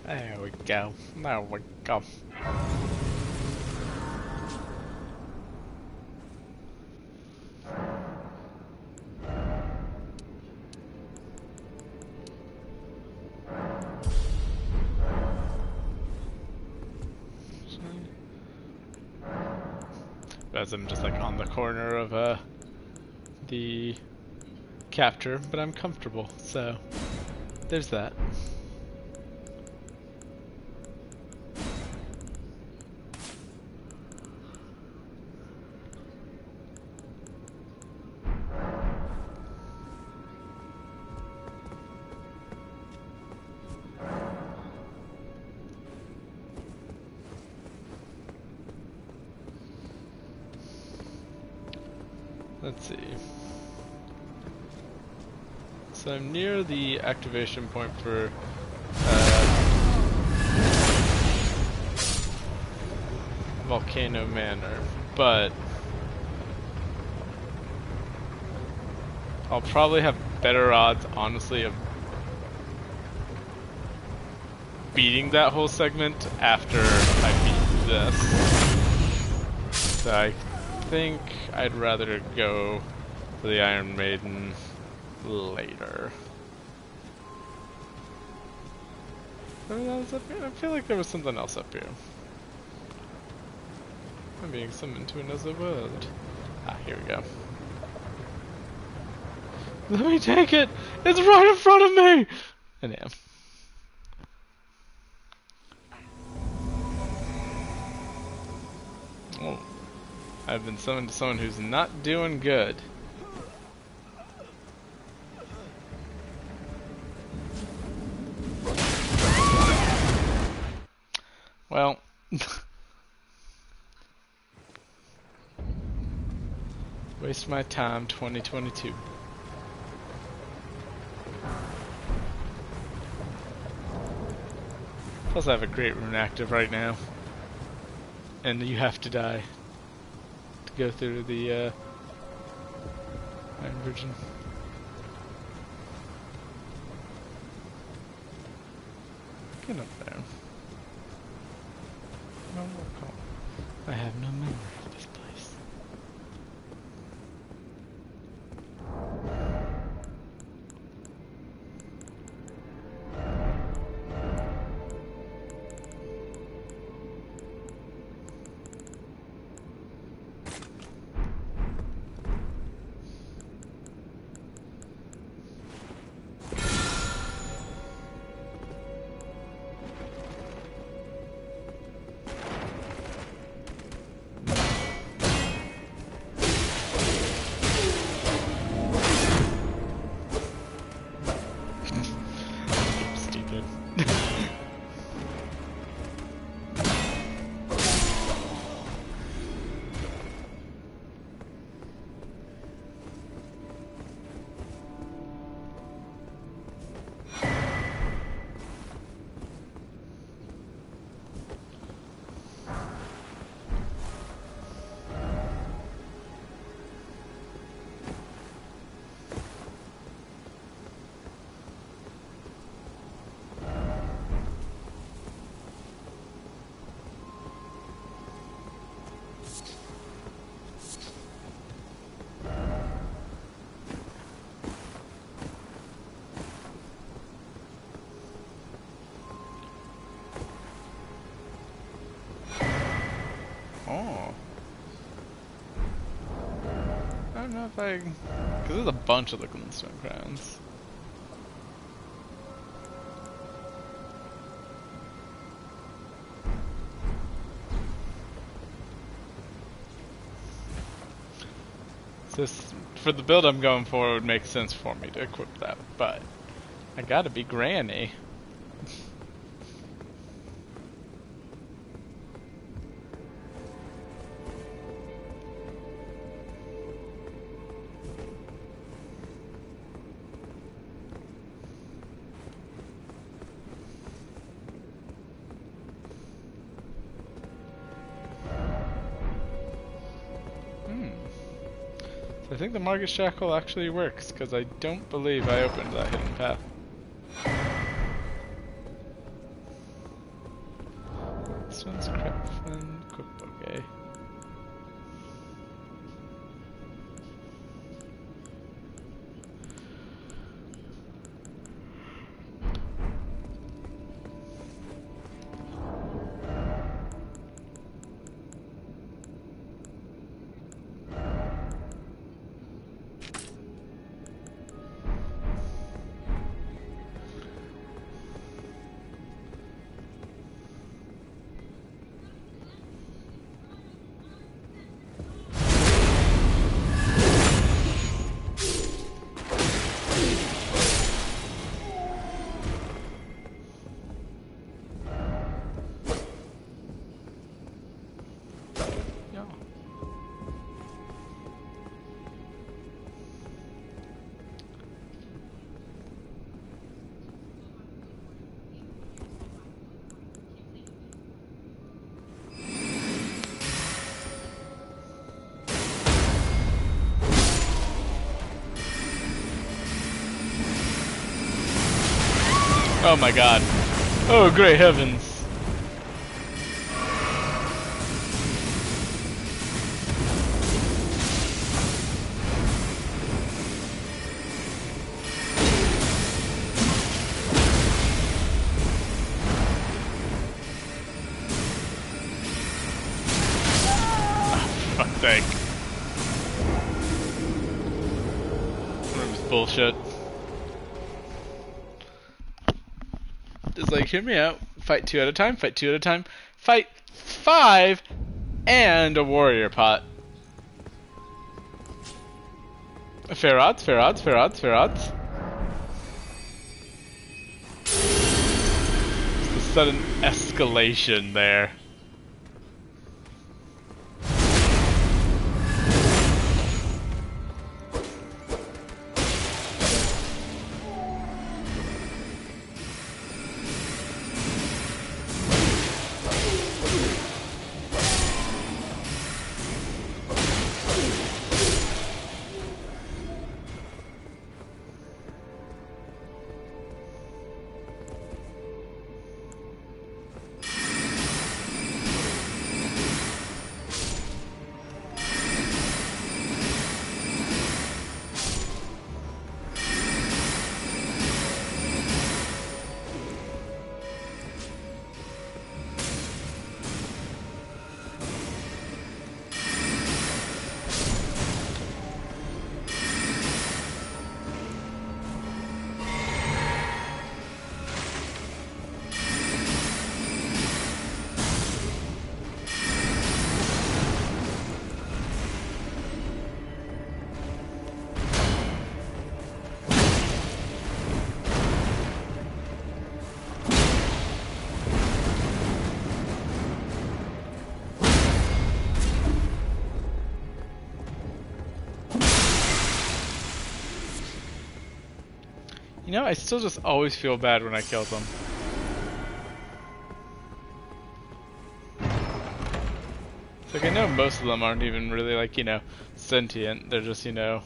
There we go. There we go. As I'm just like on the corner of the capture, but I'm comfortable, so there's that. Let's see. So I'm near the activation point for Volcano Manor, but I'll probably have better odds, honestly, of beating that whole segment after I beat this. So I think I'd rather go for the Iron Maiden later. I feel like there was something else up here. I'm being summoned to another world. Ah, here we go. Let me take it! It's right in front of me! And yeah. Oh. I've been summoned to someone who's not doing good. Well. Waste my time, 2022. Plus I have a great rune active right now. And you have to die to go through the Iron Virgin. Get up there. No more call. I have no memory of this place. Oh. I don't know if I... Because there's a bunch of the glintstone crowns. This, for the build I'm going for, it would make sense for me to equip that, but I gotta be Granny. I think the Margit Shackle actually works, because I don't believe I opened that hidden path. This one's crap friend cookbook, eh? Oh my god. Oh, great heavens. Fuck's sake. This is bullshit. It's like, hear me out. Fight 2 at a time, fight 2 at a time, fight 5 and a warrior pot. Fair odds, fair odds, fair odds, fair odds. Just a sudden escalation there. You know, I still just always feel bad when I kill them. It's like, I know most of them aren't even really, like, you know, sentient. They're just, you know,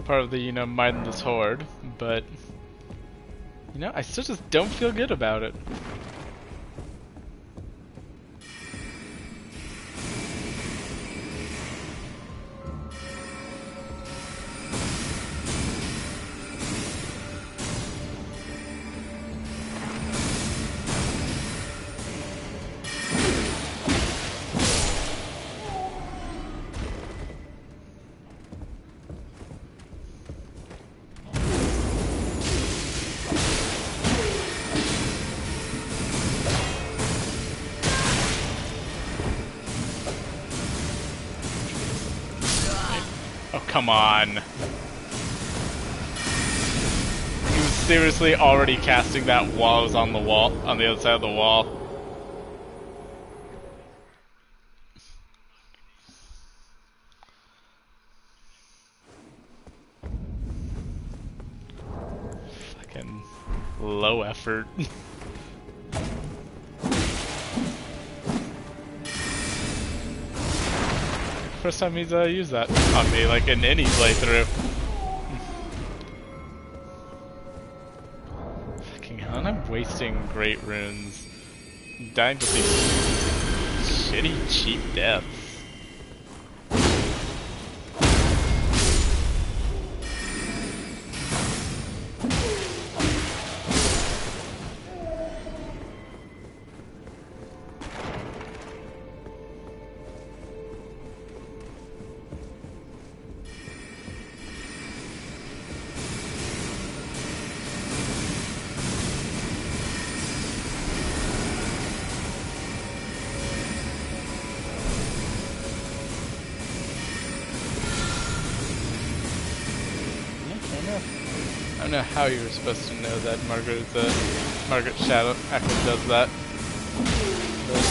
part of the, you know, mindless horde. But, you know, I still just don't feel good about it. Oh, come on. He was seriously already casting that while I was on the wall, on the other side of the wall. Fucking low effort. First time he's used that on me, like in any playthrough. Fucking hell, I'm wasting great runes. Dying to these shitty, cheap deaths. I don't know how you were supposed to know that Margaret Shadow actually does that. But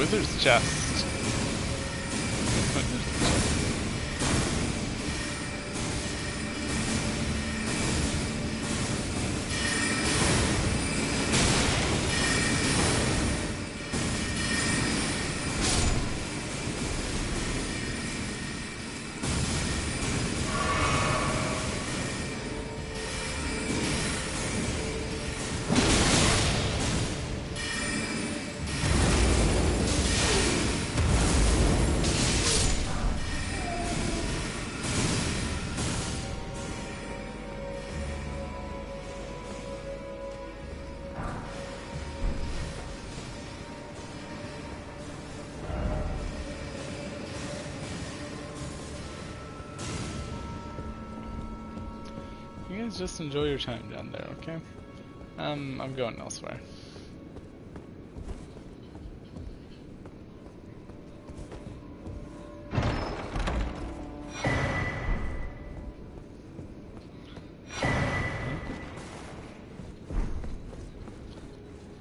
Wizard's chest. You guys just enjoy your time down there, okay? I'm going elsewhere.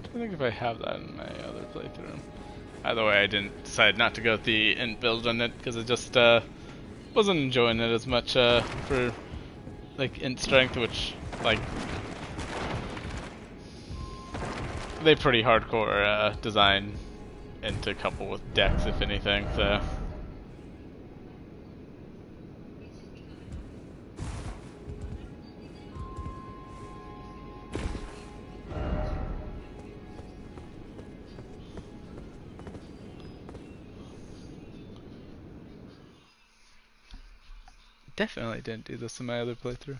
I think if I have that in my other playthrough. Either way, I didn't decide not to go with the int build on it because I just wasn't enjoying it as much for like int strength, which like they pretty hardcore design into couple with dex if anything, so. Definitely didn't do this in my other playthrough.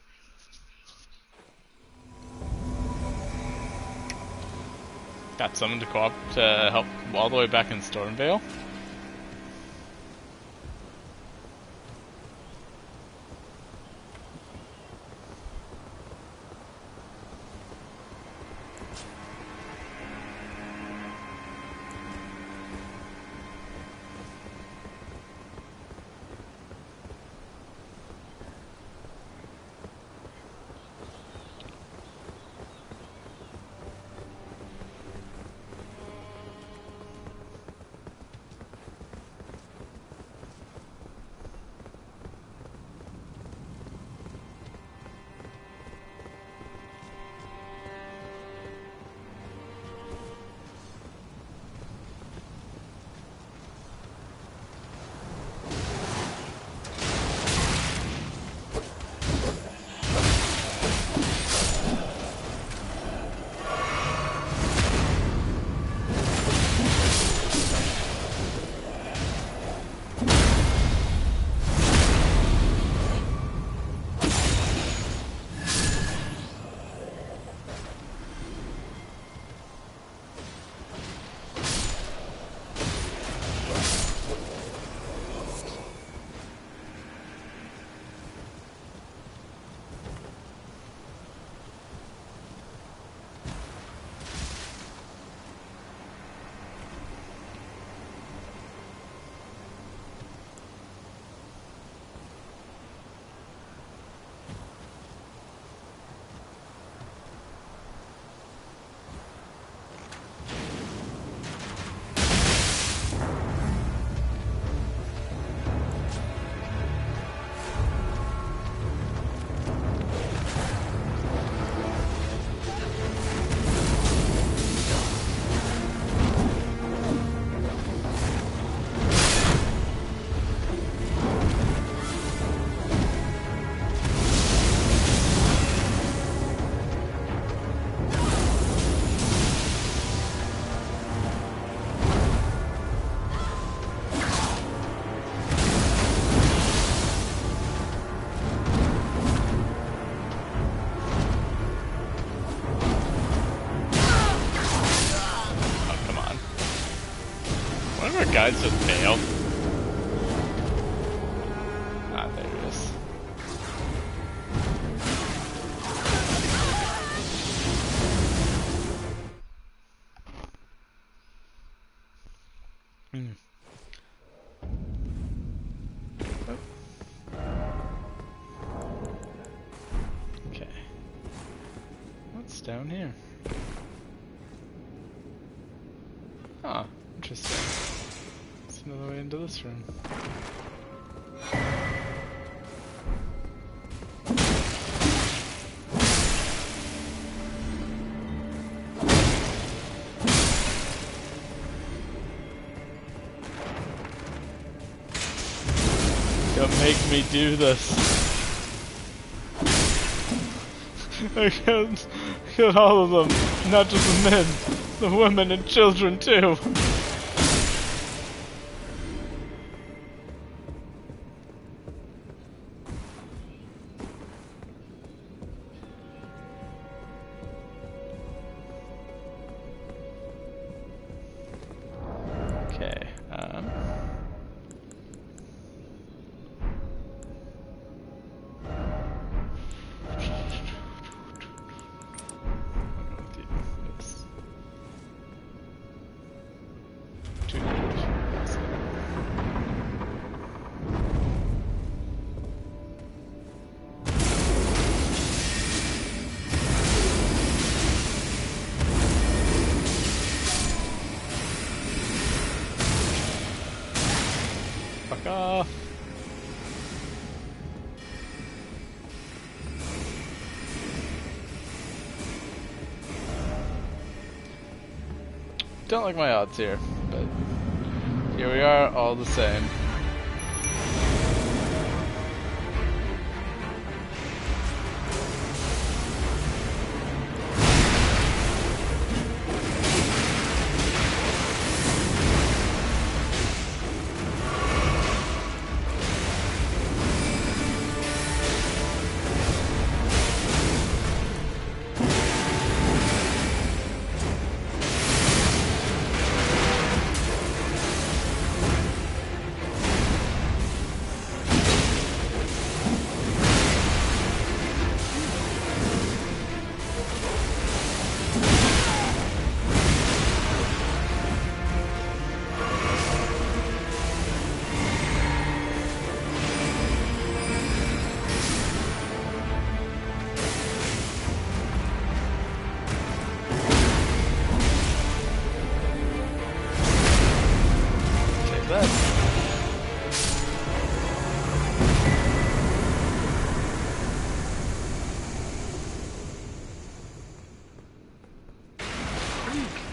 Got someone to co-op to help all the way back in Stormvale. Guys just failed. Ah, there it is. Oh. Okay. What's down here? Ah, interesting. another way into this room. Don't make me do this. I killed all of them, not just the men, the women and children too. Okay, fuck off. Don't like my odds here, but here we are, all the same.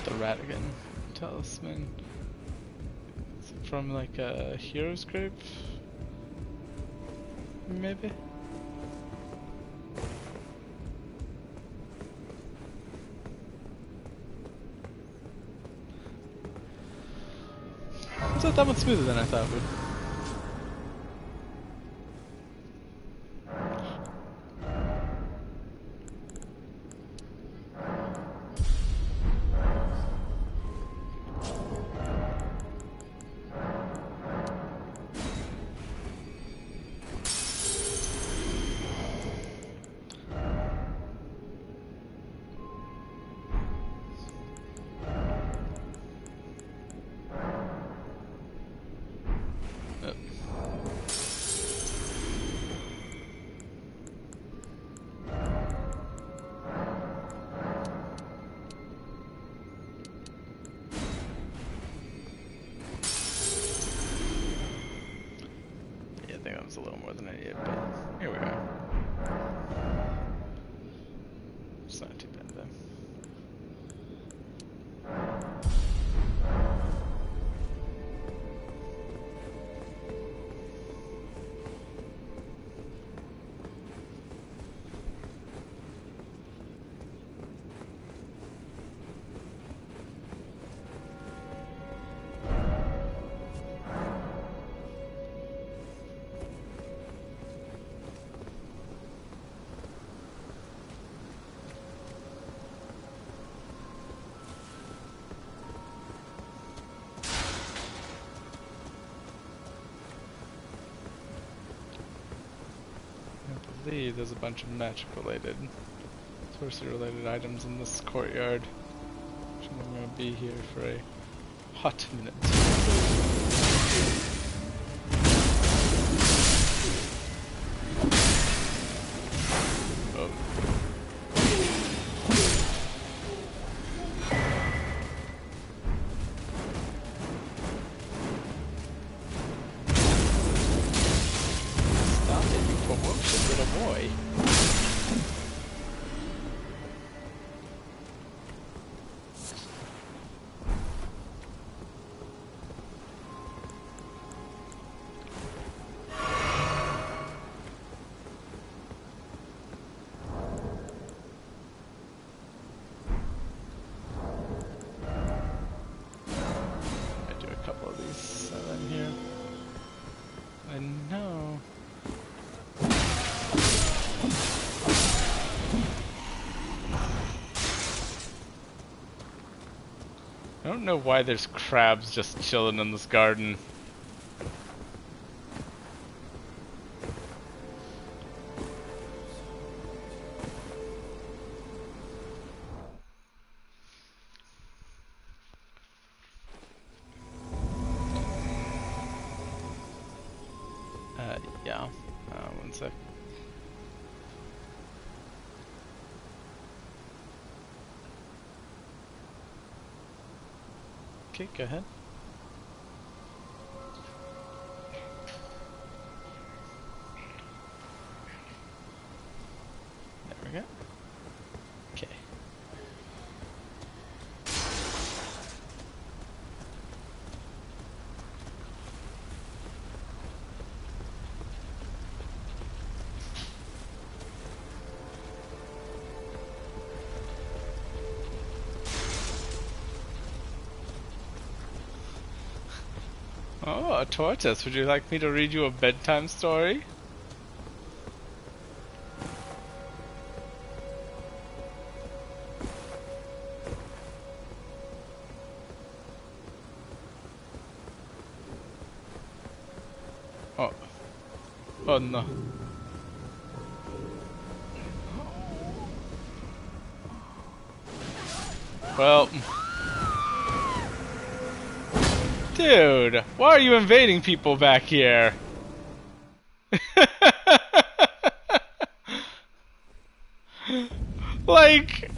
The Ratigan talisman. Is it from like a hero's group? Maybe? I thought that one smoother than I thought it would. I think that was a little more than I needed, but here we are. It's not too bad though. I believe there's a bunch of magic related, sorcery related items in this courtyard. Which I'm going to be here for a hot minute. boy. I do a couple of these in here. I know. I don't know why there's crabs just chilling in this garden. Yeah. One sec. Okay, go ahead. There we go. Okay. Oh, a tortoise. Would you like me to read you a bedtime story? Oh. Oh no. Well... Dude, why are you invading people back here? Like...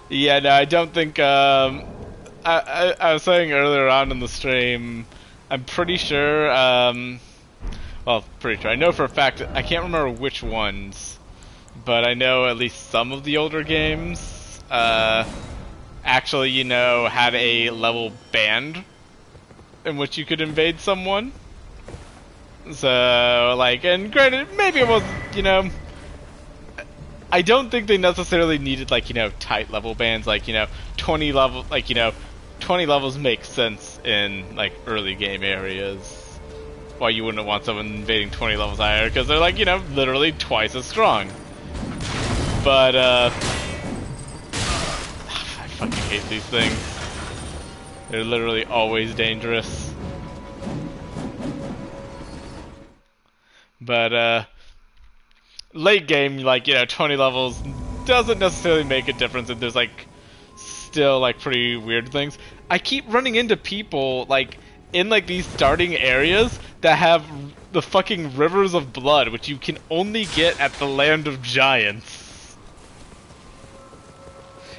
Yeah, no, I don't think, I was saying earlier on in the stream, I'm pretty sure, well, pretty sure, I know for a fact, I can't remember which ones, but I know at least some of the older games, actually, you know, had a level band in which you could invade someone. So, like, and granted, maybe it was, you know, I don't think they necessarily needed, like, you know, tight level bands, like, you know, 20 level, like, you know, 20 levels make sense in, like, early game areas. Why you wouldn't want someone invading 20 levels higher, because they're, like, you know, literally twice as strong. But, I fucking hate these things. They're literally always dangerous. But, late game, like, you know, 20 levels doesn't necessarily make a difference if there's, like, still, like, pretty weird things. I keep running into people, like, in, like, these starting areas that have the fucking rivers of blood, which you can only get at the Land of Giants.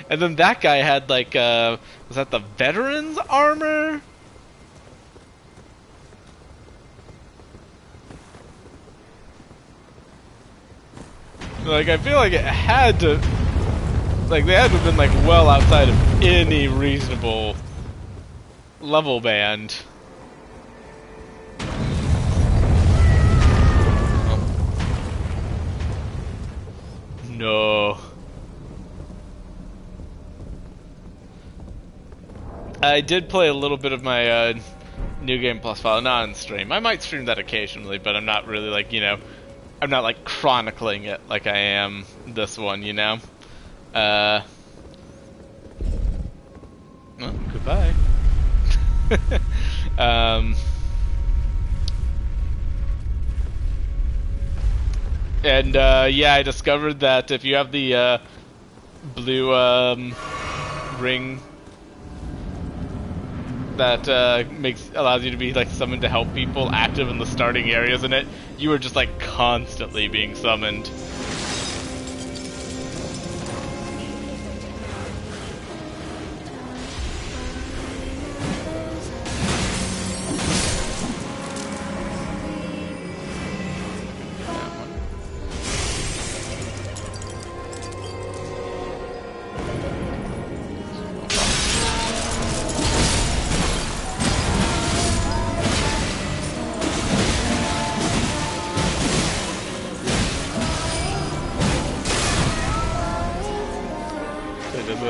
And then that guy had, like, was that the Veteran's armor? Like, I feel like it had to... Like, they had to have been, like, well outside of any reasonable level band. Oh. No. I did play a little bit of my, New Game Plus file, not on stream. I might stream that occasionally, but I'm not really, like, you know... I'm not, like, chronicling it like I am this one, you know? Oh, goodbye. And, yeah, I discovered that if you have the, blue, ring that, allows you to be, like, summoned to help people active in the starting areas in it, you are just, like, constantly being summoned.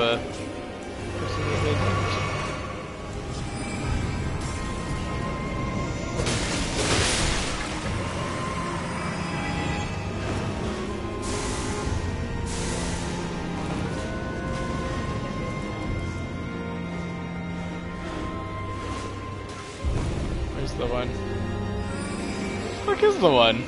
a person that they don't. Where's the one? Fuck is the one?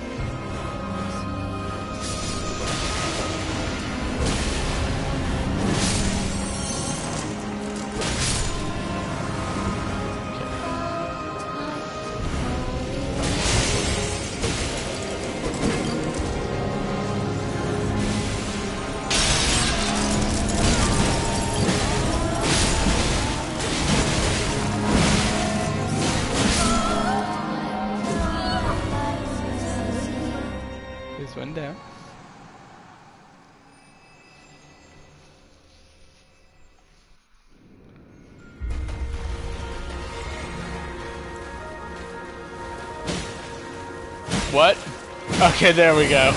One down. What? Okay, there we go.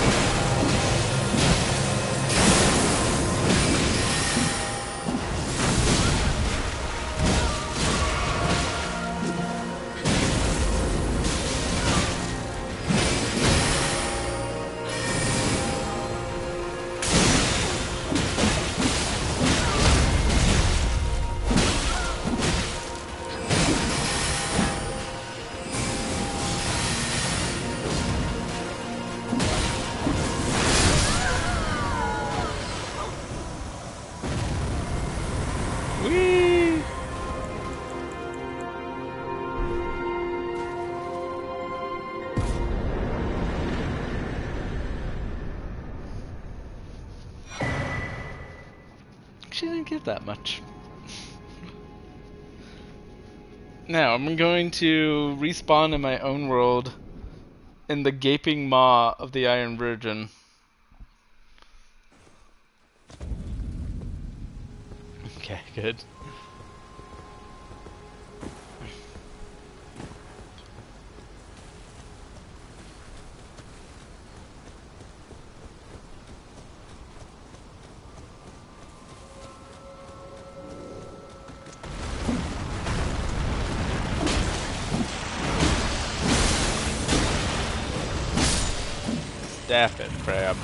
Whee! She didn't give that much. Now, I'm going to respawn in my own world in the gaping maw of the Iron Virgin. Okay, good. Staff it, crab.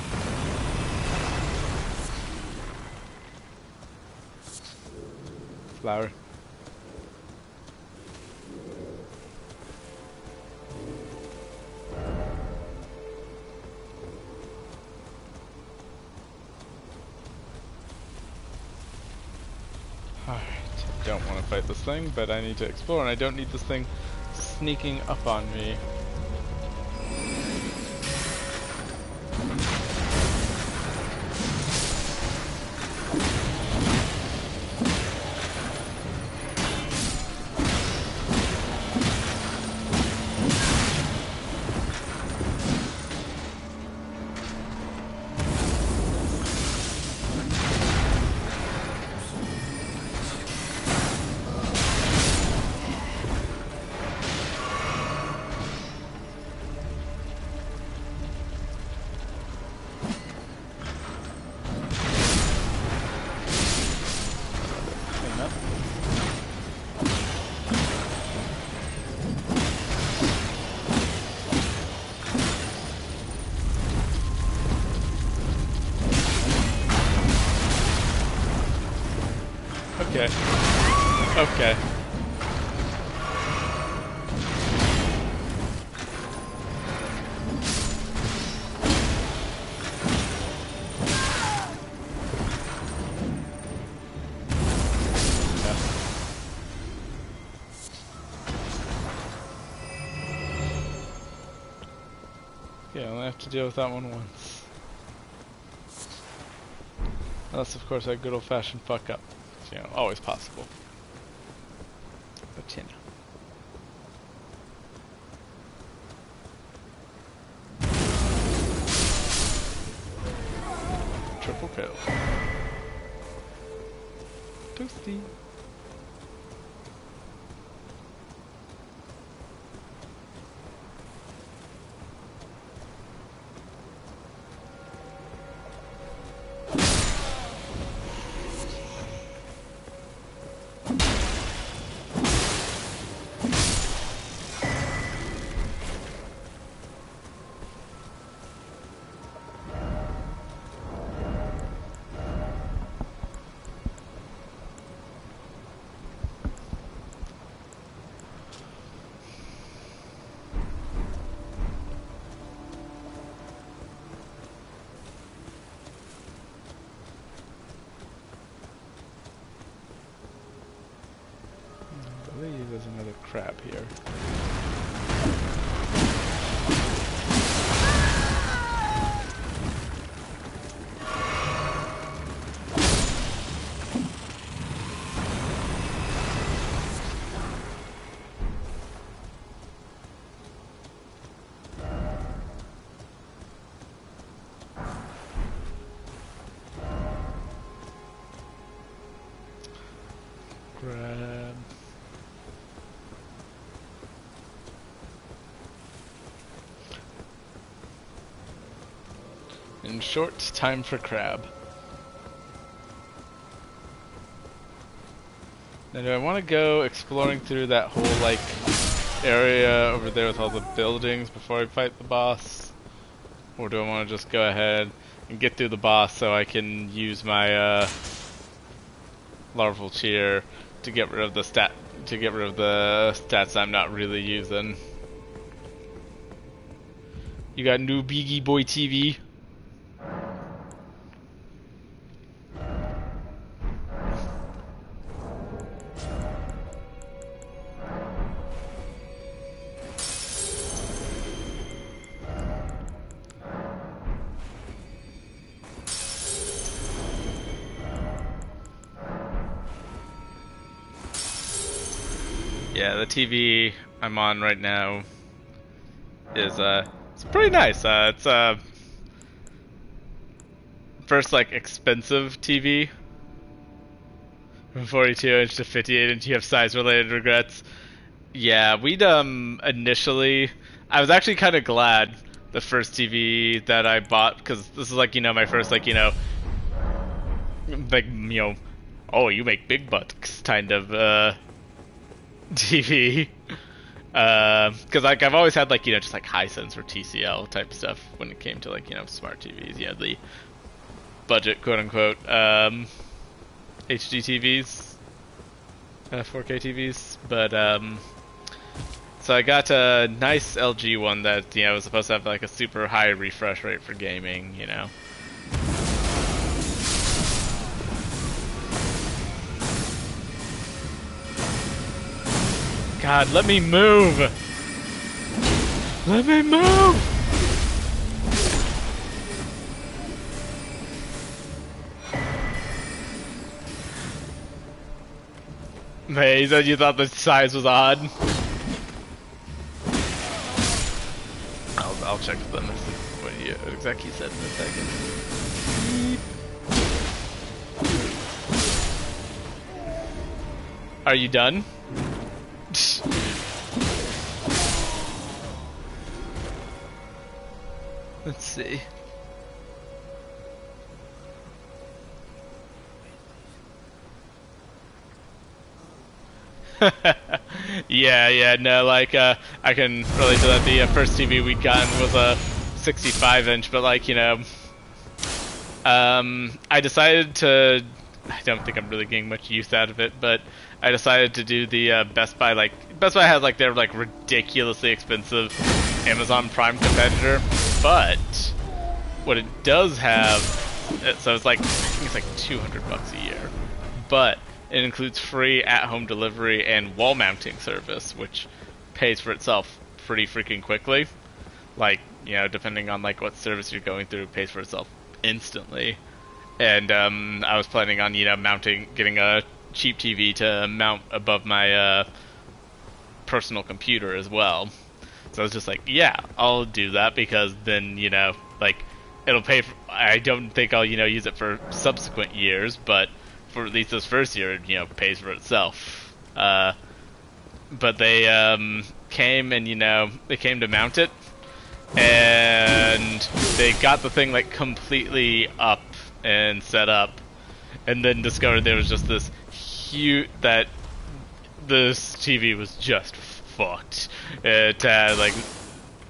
Flower. Alright, don't want to fight this thing, but I need to explore, and I don't need this thing sneaking up on me. Okay. Okay. Yeah, I'll have to deal with that one once. Unless, of course, I good old-fashioned fuck up. You know, always possible. But you know. Triple kill. Toasty. crab here. Crab. In short, time for crab. Now, do I want to go exploring through that whole, like, area over there with all the buildings before I fight the boss? Or do I want to just go ahead and get through the boss so I can use my, larval cheer to get rid of the stats I'm not really using? You got new Beagie Boy TV? Yeah, the TV I'm on right now is it's pretty nice. It's first like expensive TV from 42-inch to 58-inch. You have size related regrets. Yeah, we'd initially, I was actually kind of glad the first TV that I bought, because this is like, you know, my first, like, you know, like, you know, oh, you make big bucks kind of TV. Because like I've always had, like, you know, just like Hisense or TCL type stuff when it came to, like, you know, smart TVs. You had the budget, quote unquote, HD TVs, 4K TVs. But so I got a nice LG one that, you know, was supposed to have like a super high refresh rate for gaming, you know. God, let me move! Let me move! Hey, you said you thought the size was odd? I'll check with them what you exactly said in a second. Are you done? Let's see. Yeah, no, like, I can relate to that. The first TV we'd gotten was a 65-inch, but, like, you know, I decided to, I don't think I'm really getting much use out of it, but I decided to do the Best Buy, like, Best Buy has, like, their, like, ridiculously expensive Amazon Prime competitor, but what it does have, so it's like, I think it's like $200 a year, but it includes free at-home delivery and wall mounting service, which pays for itself pretty freaking quickly. Like, you know, depending on like what service you're going through, it pays for itself instantly. And I was planning on, you know, getting a cheap TV to mount above my personal computer as well. So I was just like, yeah, I'll do that, because then, you know, like, it'll pay for, I don't think I'll, you know, use it for subsequent years, but for at least this first year, it, you know, pays for itself. But they came and, you know, they came to mount it, and they got the thing like completely up and set up, and then discovered there was just this huge, that this TV was just fucked. It had like,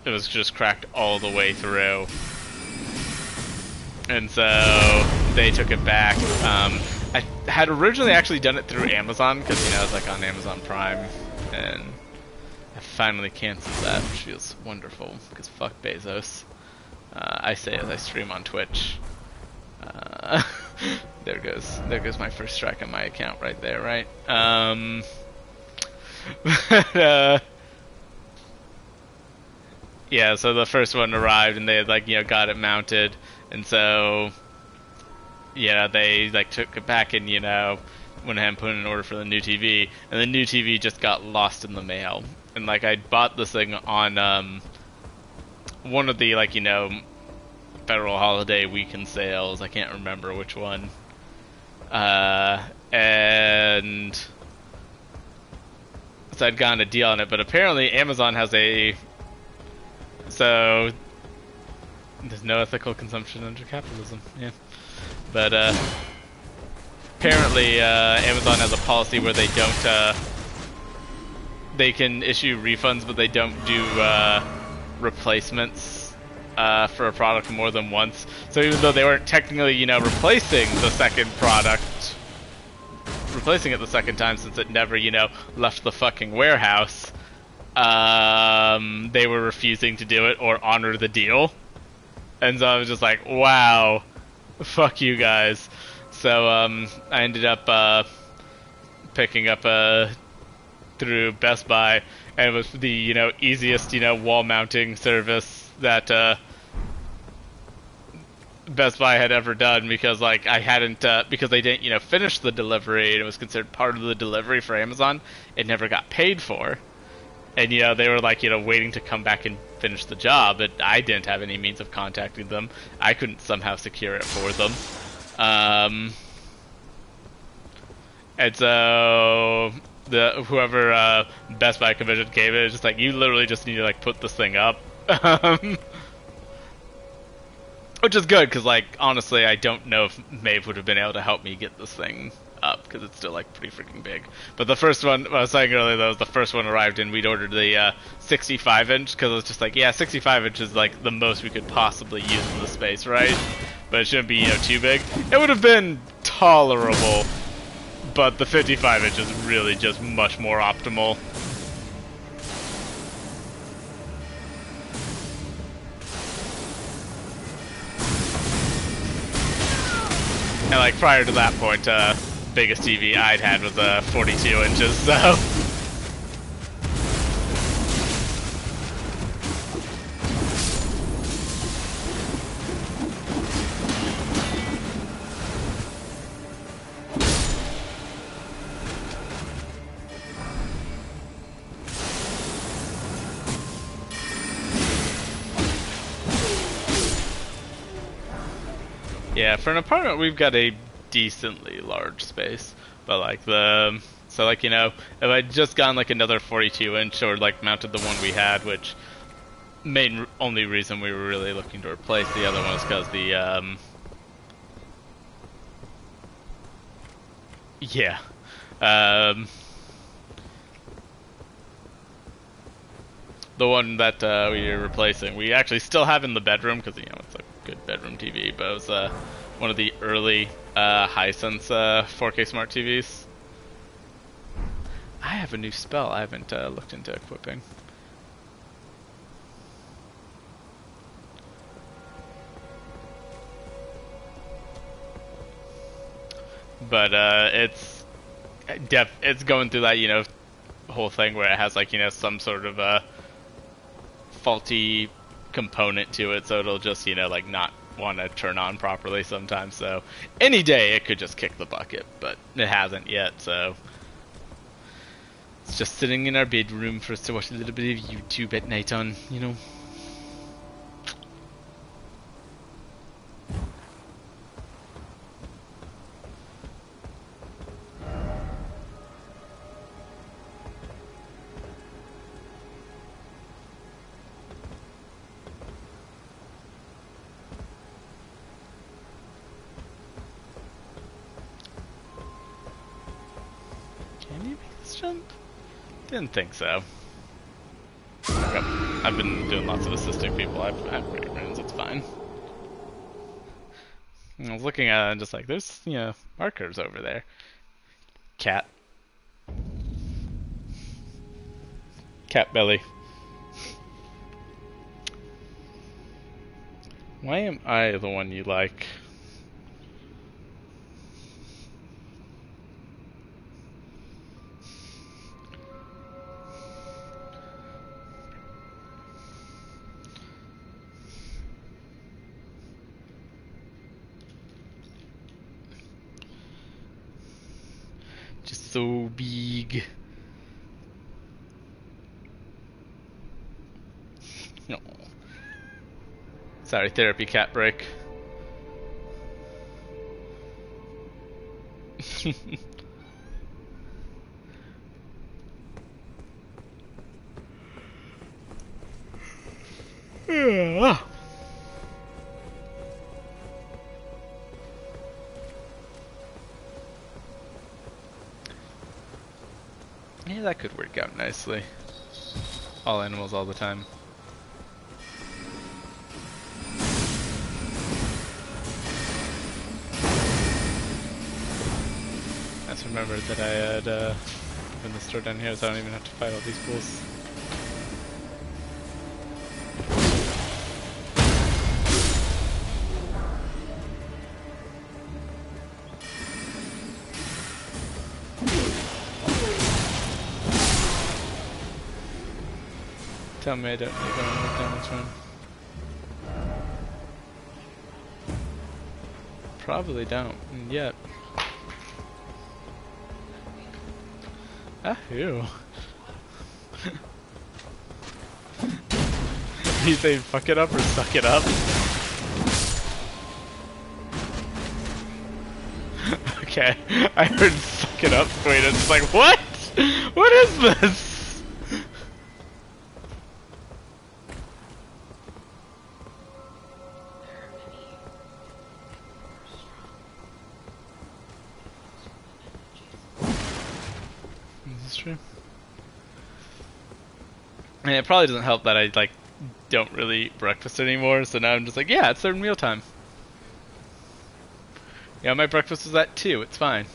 it was just cracked all the way through, and so they took it back. I had originally actually done it through Amazon, because, you know, it's like on Amazon Prime, and I finally canceled that, which feels wonderful, because fuck Bezos. I say as I stream on Twitch. There goes my first strike on my account right there, right? But, yeah, so the first one arrived and they had like, got it mounted, and so they like took it back and went ahead and put in an order for the new TV, and the new TV just got lost in the mail. And like I bought this thing on one of the like federal holiday weekend sales. I can't remember which one. And so I'd gotten a deal on it, but apparently Amazon has so there's no ethical consumption under capitalism. Yeah, but apparently Amazon has a policy where they don't they can issue refunds, but they don't do replacements for a product more than once. So even though they weren't technically, replacing the second product, replacing it the second time since it never, left the fucking warehouse, they were refusing to do it or honor the deal. And so I was just like, wow, fuck you guys. So I ended up picking up through Best Buy, and it was the easiest wall mounting service that Best Buy had ever done, because like I hadn't because they didn't finish the delivery, and it was considered part of the delivery for Amazon. It never got paid for, and they were like waiting to come back and finish the job, but I didn't have any means of contacting them. I couldn't somehow secure it for them. And so whoever Best Buy commission gave it, just like, you literally just need to like put this thing up. Which is good, because like honestly I don't know if Maeve would have been able to help me get this thing up, because it's still like pretty freaking big. But the first one, I was saying earlier, that was the first one arrived, and we'd ordered the 65 inch, because it was just like, yeah, 65 inch is like the most we could possibly use in the space, right? But it shouldn't be too big. It would have been tolerable, but the 55 inch is really just much more optimal. And like prior to that point, biggest TV I'd had was 42 inches, so. Yeah, for an apartment, we've got a decently large space, but like so like if I'd just gotten like another 42 inch, or like mounted the one we had, which only reason we were really looking to replace the other one was because the the one that we were replacing, we actually still have in the bedroom, because it's a good bedroom TV, but it was one of the early Hisense 4K smart TVs. I have a new spell I haven't looked into equipping. But it's going through that whole thing where it has like some sort of faulty component to it, so it'll just like not want to turn on properly sometimes. So any day it could just kick the bucket, but it hasn't yet, so it's just sitting in our bedroom for us to watch a little bit of YouTube at night on, jump? Didn't think so. I've been doing lots of assisting people. I've great runes, it's fine. I was looking at it and just like, there's, markers over there. Cat. Cat belly. Why am I the one you like? so big. No. Sorry, therapy cat break. Yeah, that could work out nicely. All animals all the time. I just remembered that I had opened the store down here, so I don't even have to fight all these fools. Tell me I don't need to down this run. Probably don't yet. Ah, ew. You say fuck it up or suck it up? Okay, I heard suck it up. Wait, it's like, what? What is this? Is this true? And it probably doesn't help that I like don't really eat breakfast anymore, so now I'm just like, yeah, it's certain mealtime. Yeah, my breakfast was at 2, it's fine.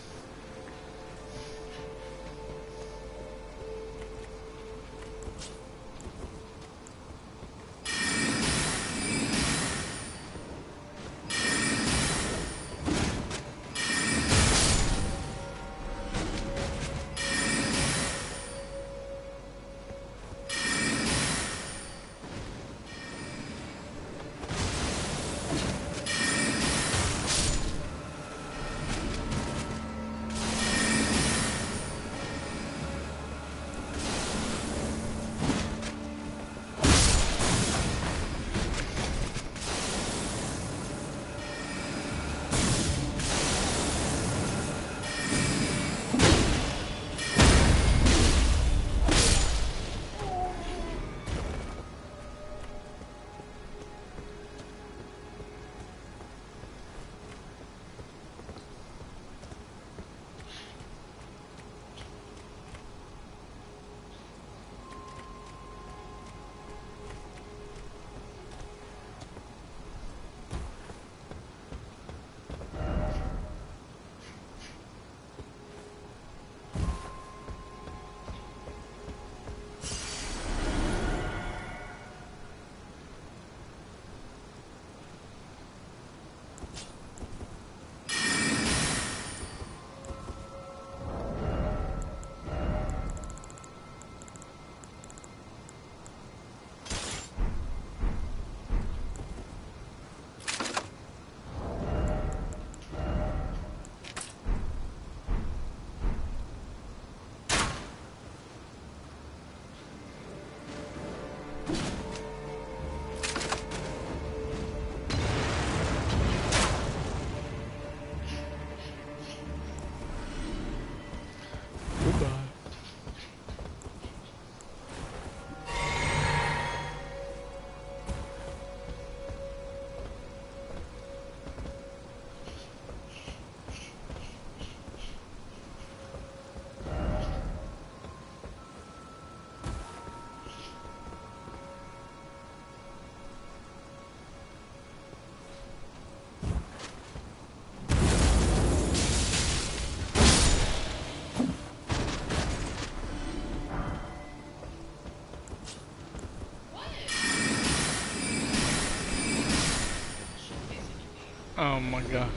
Oh my gosh.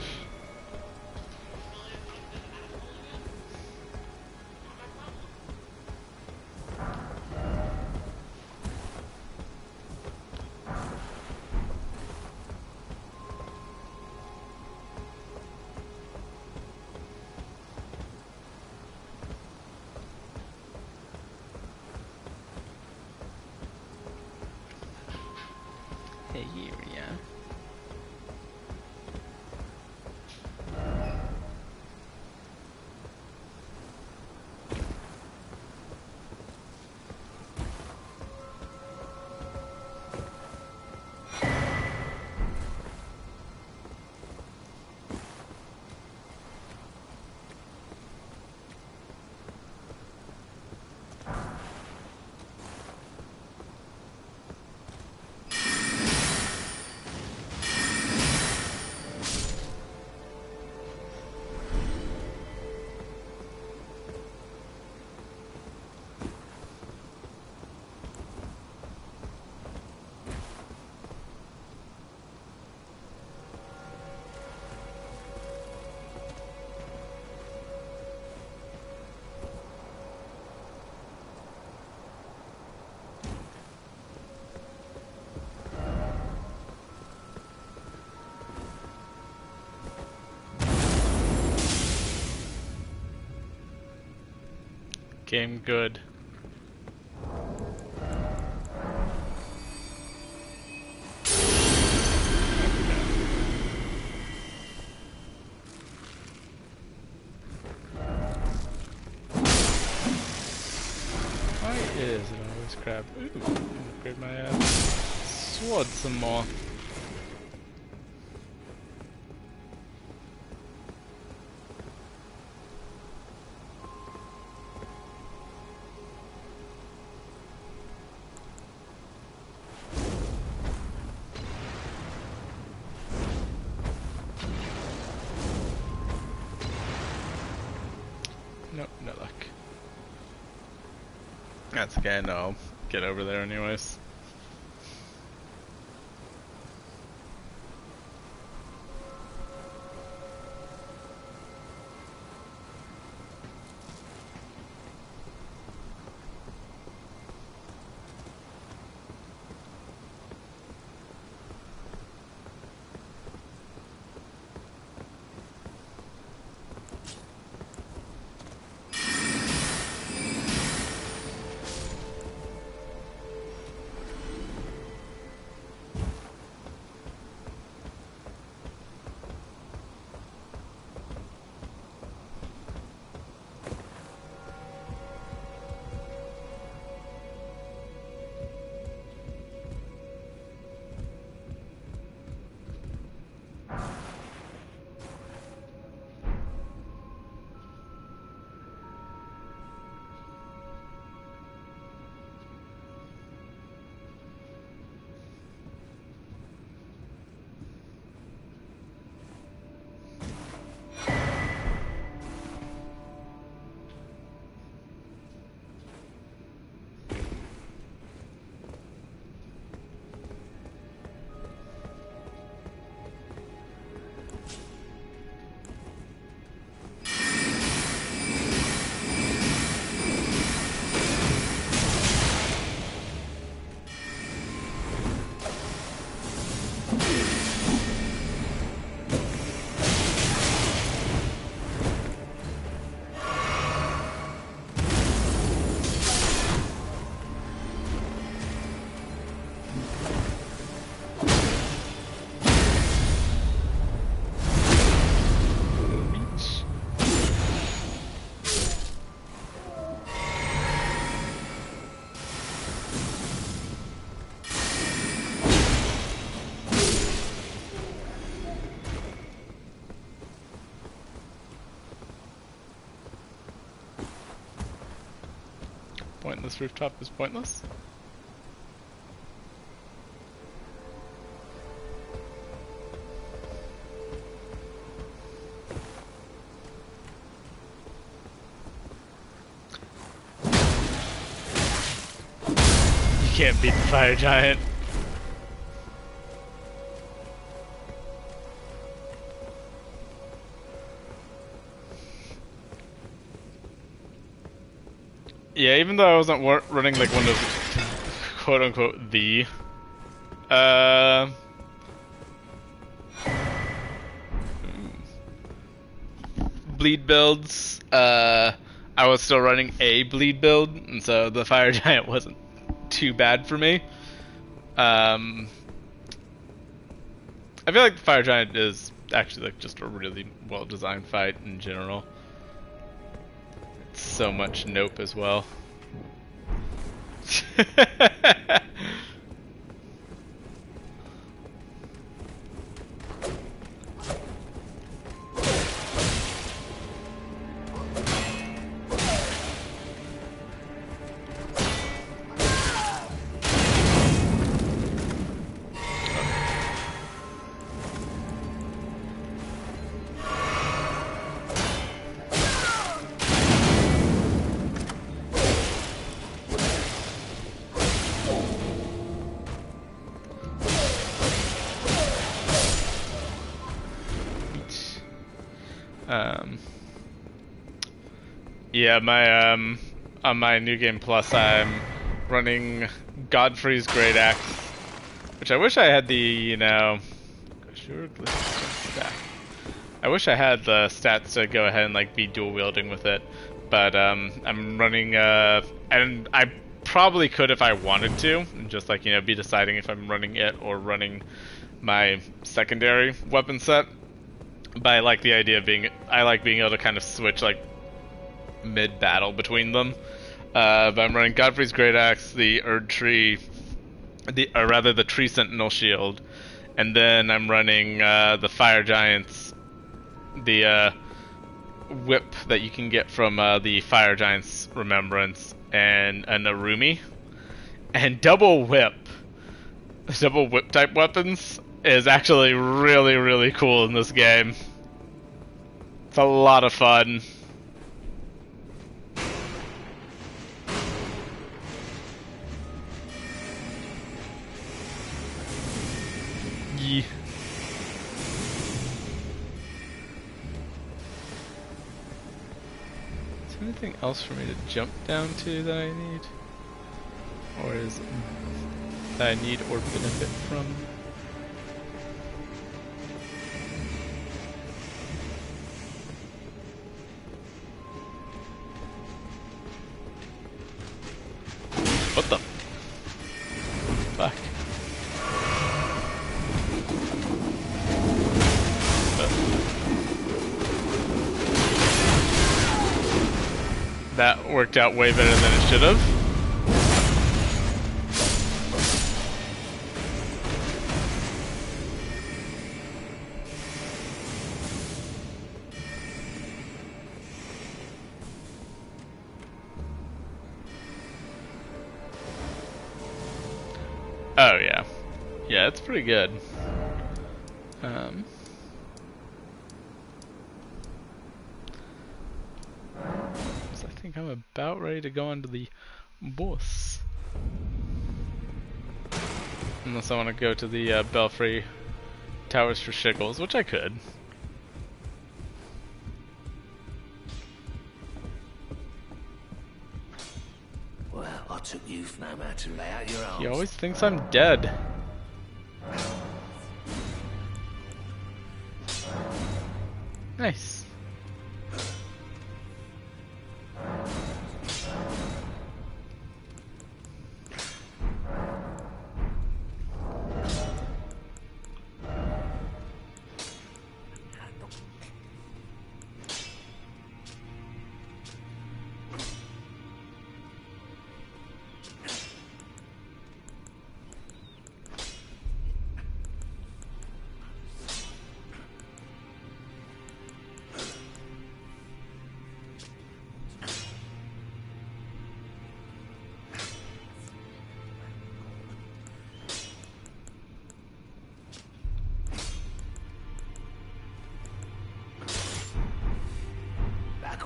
Game good. Why is it always crab? Ooh, upgrade my sword some more. Nope, no luck. That's okay, no, I'll get over there anyways. Pointless rooftop is pointless. You can't beat the fire giant. Yeah, even though I wasn't running like one of quote unquote the bleed builds, I was still running a bleed build, and so the fire giant wasn't too bad for me. I feel like the fire giant is actually like just a really well designed fight in general. So much nope as well. Yeah, my on my New Game Plus, I'm running Godfrey's Great Axe, which I wish I had the, you know, sure, stack. I wish I had the stats to go ahead and like be dual wielding with it, but I'm running and I probably could if I wanted to, and just like, you know, be deciding if I'm running it or running my secondary weapon set. But I like the idea of I like being able to kind of switch like mid-battle between them. But I'm running Godfrey's Great Axe, the Erd Tree, or rather the Tree Sentinel Shield, and then I'm running the Fire Giants, the whip that you can get from the Fire Giants Remembrance, and a Narumi. And double whip type weapons is actually really, really cool in this game. It's a lot of fun. Yeah. Is there anything else for me to jump down to that I need? Or is that I need or benefit from? What the fuck? That worked out way better than it should have. Oh yeah. Yeah, it's pretty good. So I think I'm about ready to go onto the boss. Unless I want to go to the Belfry Towers for Shickles, which I could. Well, I took youth no matter. Lay out your arms. He always thinks I'm dead. Nice.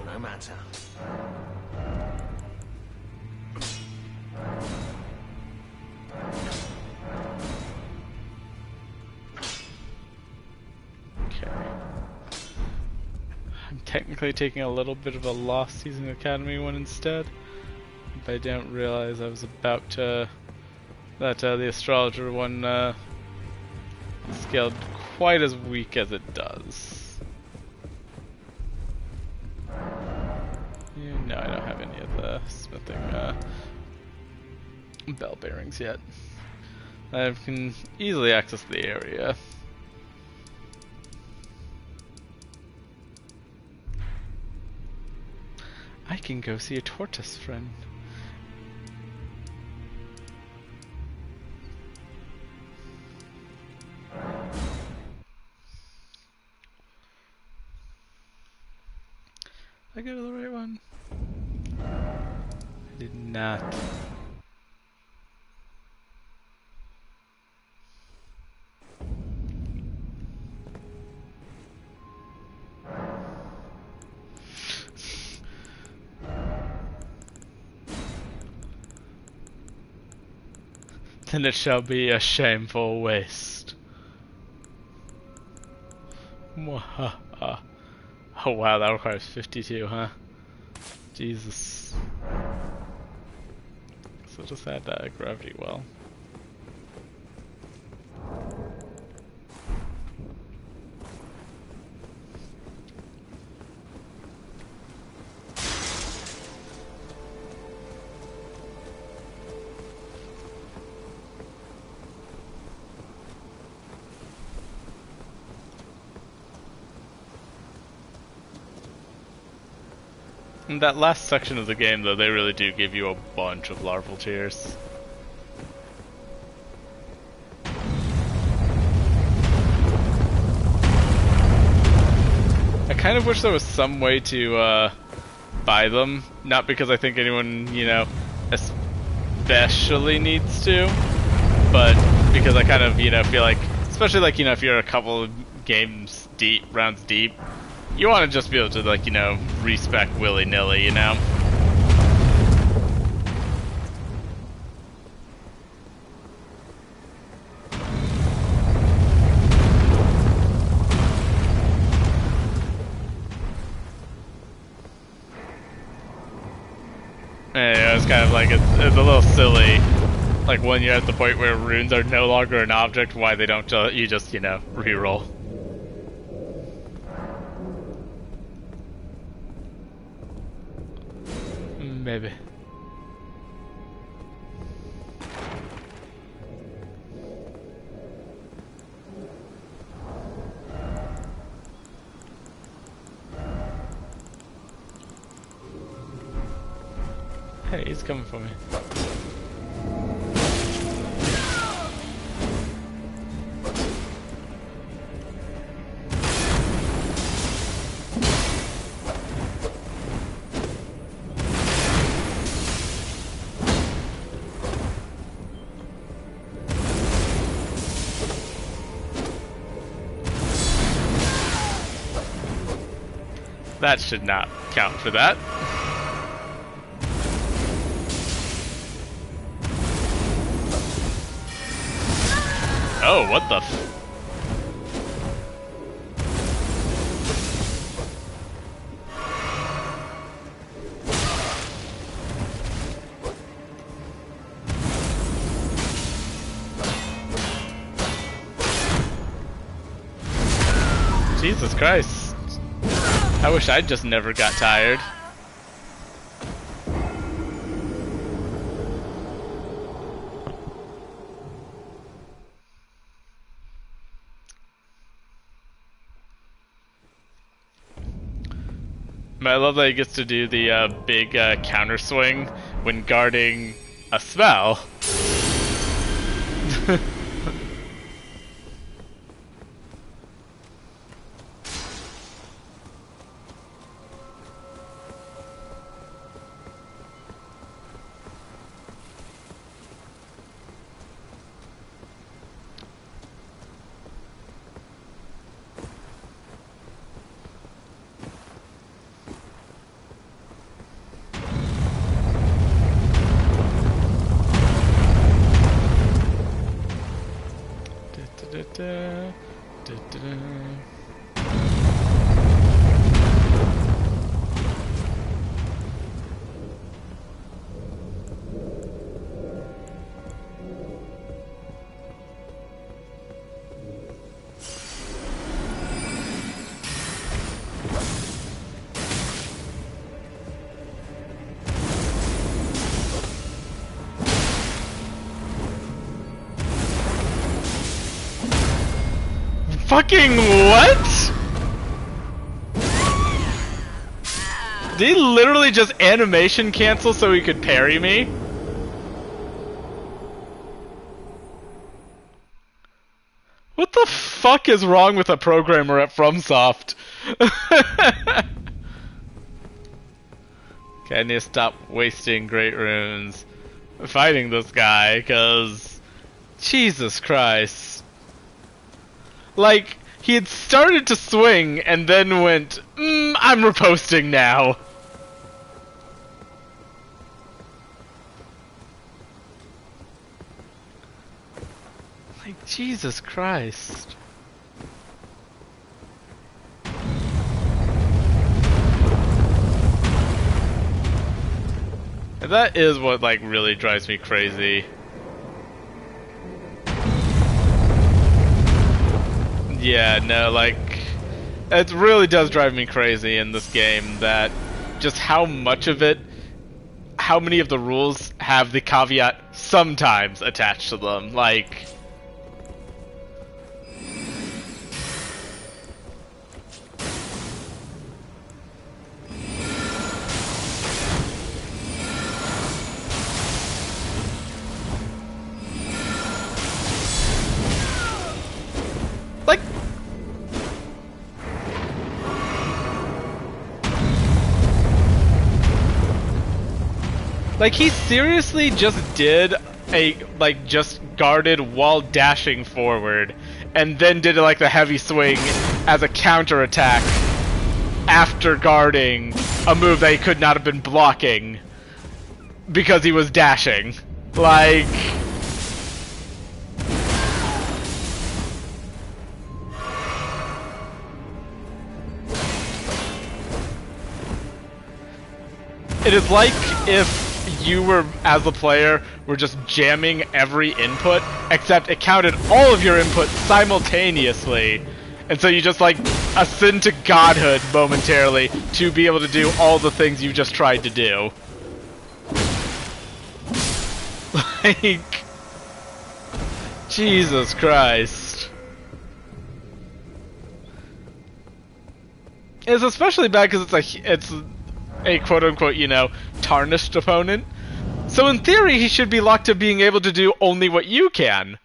No matter. Okay. I'm technically taking a little bit of a Lost Season Academy one instead. But I didn't realize I was about to... that the Astrologer one scaled quite as weak as it does. No, I don't have any of the smithing bell bearings yet. I can easily access the area. I can go see a tortoise friend. Did I go to the right one? I did not. Then it shall be a shameful waste. Mwahaha. Oh wow, that requires 52, huh? Jesus. So just add gravity well. In that last section of the game, though, they really do give you a bunch of larval tears. I kind of wish there was some way to buy them. Not because I think anyone, you know, especially needs to, but because I kind of, you know, feel like, especially like, you know, if you're a couple of games deep, rounds deep, you want to just be able to, like, you know, respec willy-nilly, you know? Yeah, it's kind of like, it's a little silly, like when you're at the point where runes are no longer an object, why they don't, you just, you know, reroll. Maybe. Hey, he's coming for me. That should not count for that. Oh, what the f... Jesus Christ. I wish I'd just never got tired. I love that he gets to do the big counter swing when guarding a spell. Fucking what? Did he literally just animation cancel so he could parry me? What the fuck is wrong with a programmer at FromSoft? Okay, I need to stop wasting great runes fighting this guy, cause Jesus Christ. Like, he had started to swing and then went, I'm riposting now. Like, Jesus Christ. And that is what, like, really drives me crazy. Yeah, no, like, it really does drive me crazy in this game that just how much of it, how many of the rules have the caveat sometimes attached to them, like... Like, he seriously just did just guarded while dashing forward, and then did like the heavy swing as a counterattack after guarding a move that he could not have been blocking because he was dashing. Like... It is like if you were, as a player, were just jamming every input, except it counted all of your inputs simultaneously. And so you just, like, ascend to godhood momentarily to be able to do all the things you just tried to do. Like... Jesus Christ. It's especially bad because it's a quote-unquote, you know, tarnished opponent. So in theory, he should be locked to being able to do only what you can.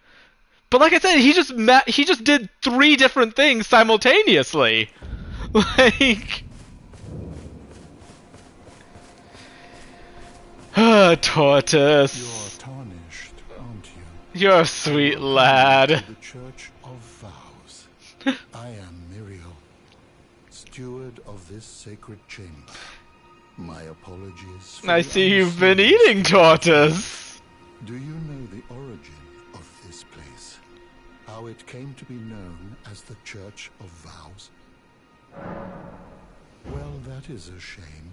But like I said, he just did 3 different things simultaneously. Like... Tortoise. You're tarnished, aren't you? You're a sweet lad. The Church of Vows. I am Muriel, steward of this sacred chamber. My apologies. I see you've been eating, Tortoise. Do you know the origin of this place? How it came to be known as the Church of Vows? Well, that is a shame.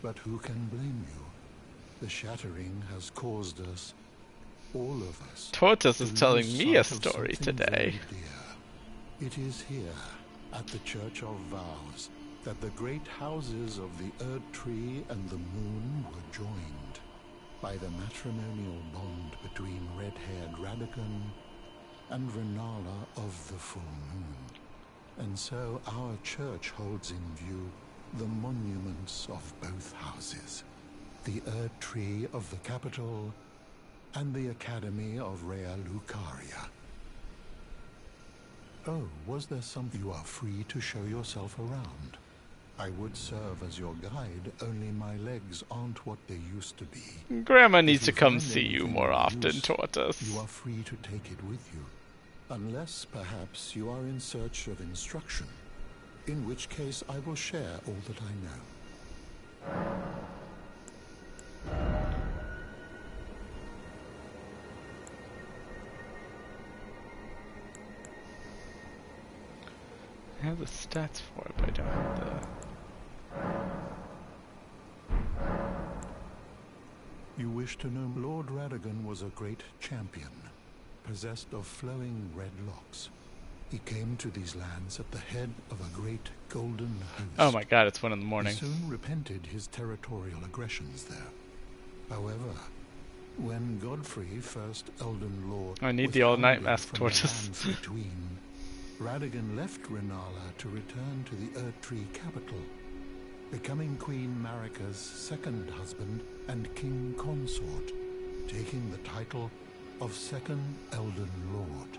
But who can blame you? The shattering has caused us, all of us... Tortoise is telling me a story today. It is here, at the Church of Vows, that the great houses of the Erd Tree and the Moon were joined by the matrimonial bond between red-haired Radagon and Renala of the Full Moon. And so our church holds in view the monuments of both houses, the Erd Tree of the capital and the Academy of Rea Lucaria. Oh, was there something? You are free to show yourself around. I would serve as your guide, only my legs aren't what they used to be. Grandma needs to come see you more often, Tortoise. You are free to take it with you. Unless, perhaps, you are in search of instruction. In which case, I will share all that I know. I have the stats for it, but I don't have the... You wish to know Lord Radagon was a great champion, possessed of flowing red locks. He came to these lands at the head of a great golden host. Oh my god, it's 1 in the morning. He soon repented his territorial aggressions there. However, when Godfrey, first Elden Lord, I need was the all-night hounded mask from the Tortoise. lands between, Radagon left Renala to return to the Erd Tree capital, becoming Queen Marika's second husband and king consort, taking the title of Second Elden Lord.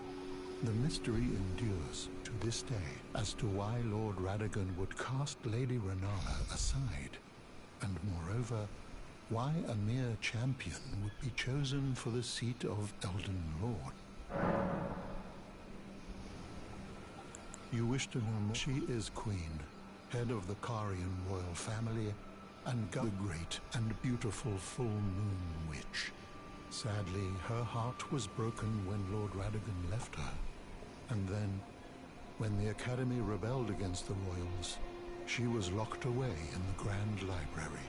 The mystery endures to this day as to why Lord Radagon would cast Lady Renala aside, and moreover, why a mere champion would be chosen for the seat of Elden Lord. You wish to know more? She is Queen, head of the Carian royal family, and the great and beautiful Full Moon Witch. Sadly, her heart was broken when Lord Radagon left her. And then, when the Academy rebelled against the royals, she was locked away in the Grand Library.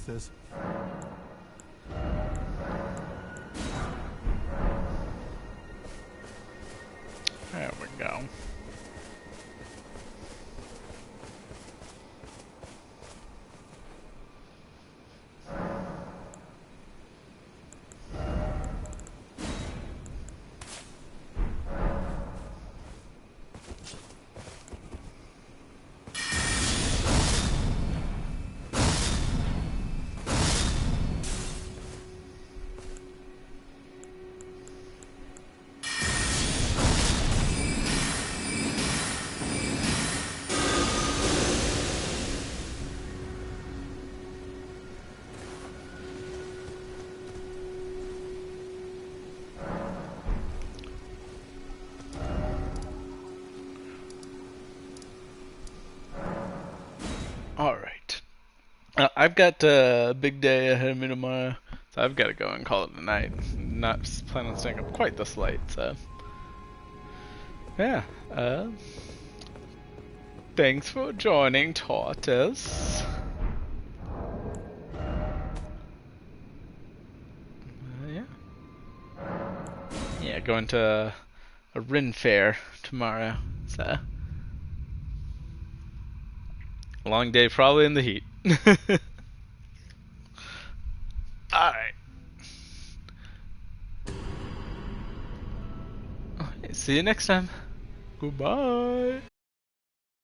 this. There we go. Alright. I've got a big day ahead of me tomorrow, so I've got to go and call it a night. Not planning on staying up quite this late, so. Yeah. Thanks for joining, Tortoise. Yeah. Yeah, going to a Ren fair tomorrow, so. Long day probably in the heat. Alright. See you next time. Goodbye.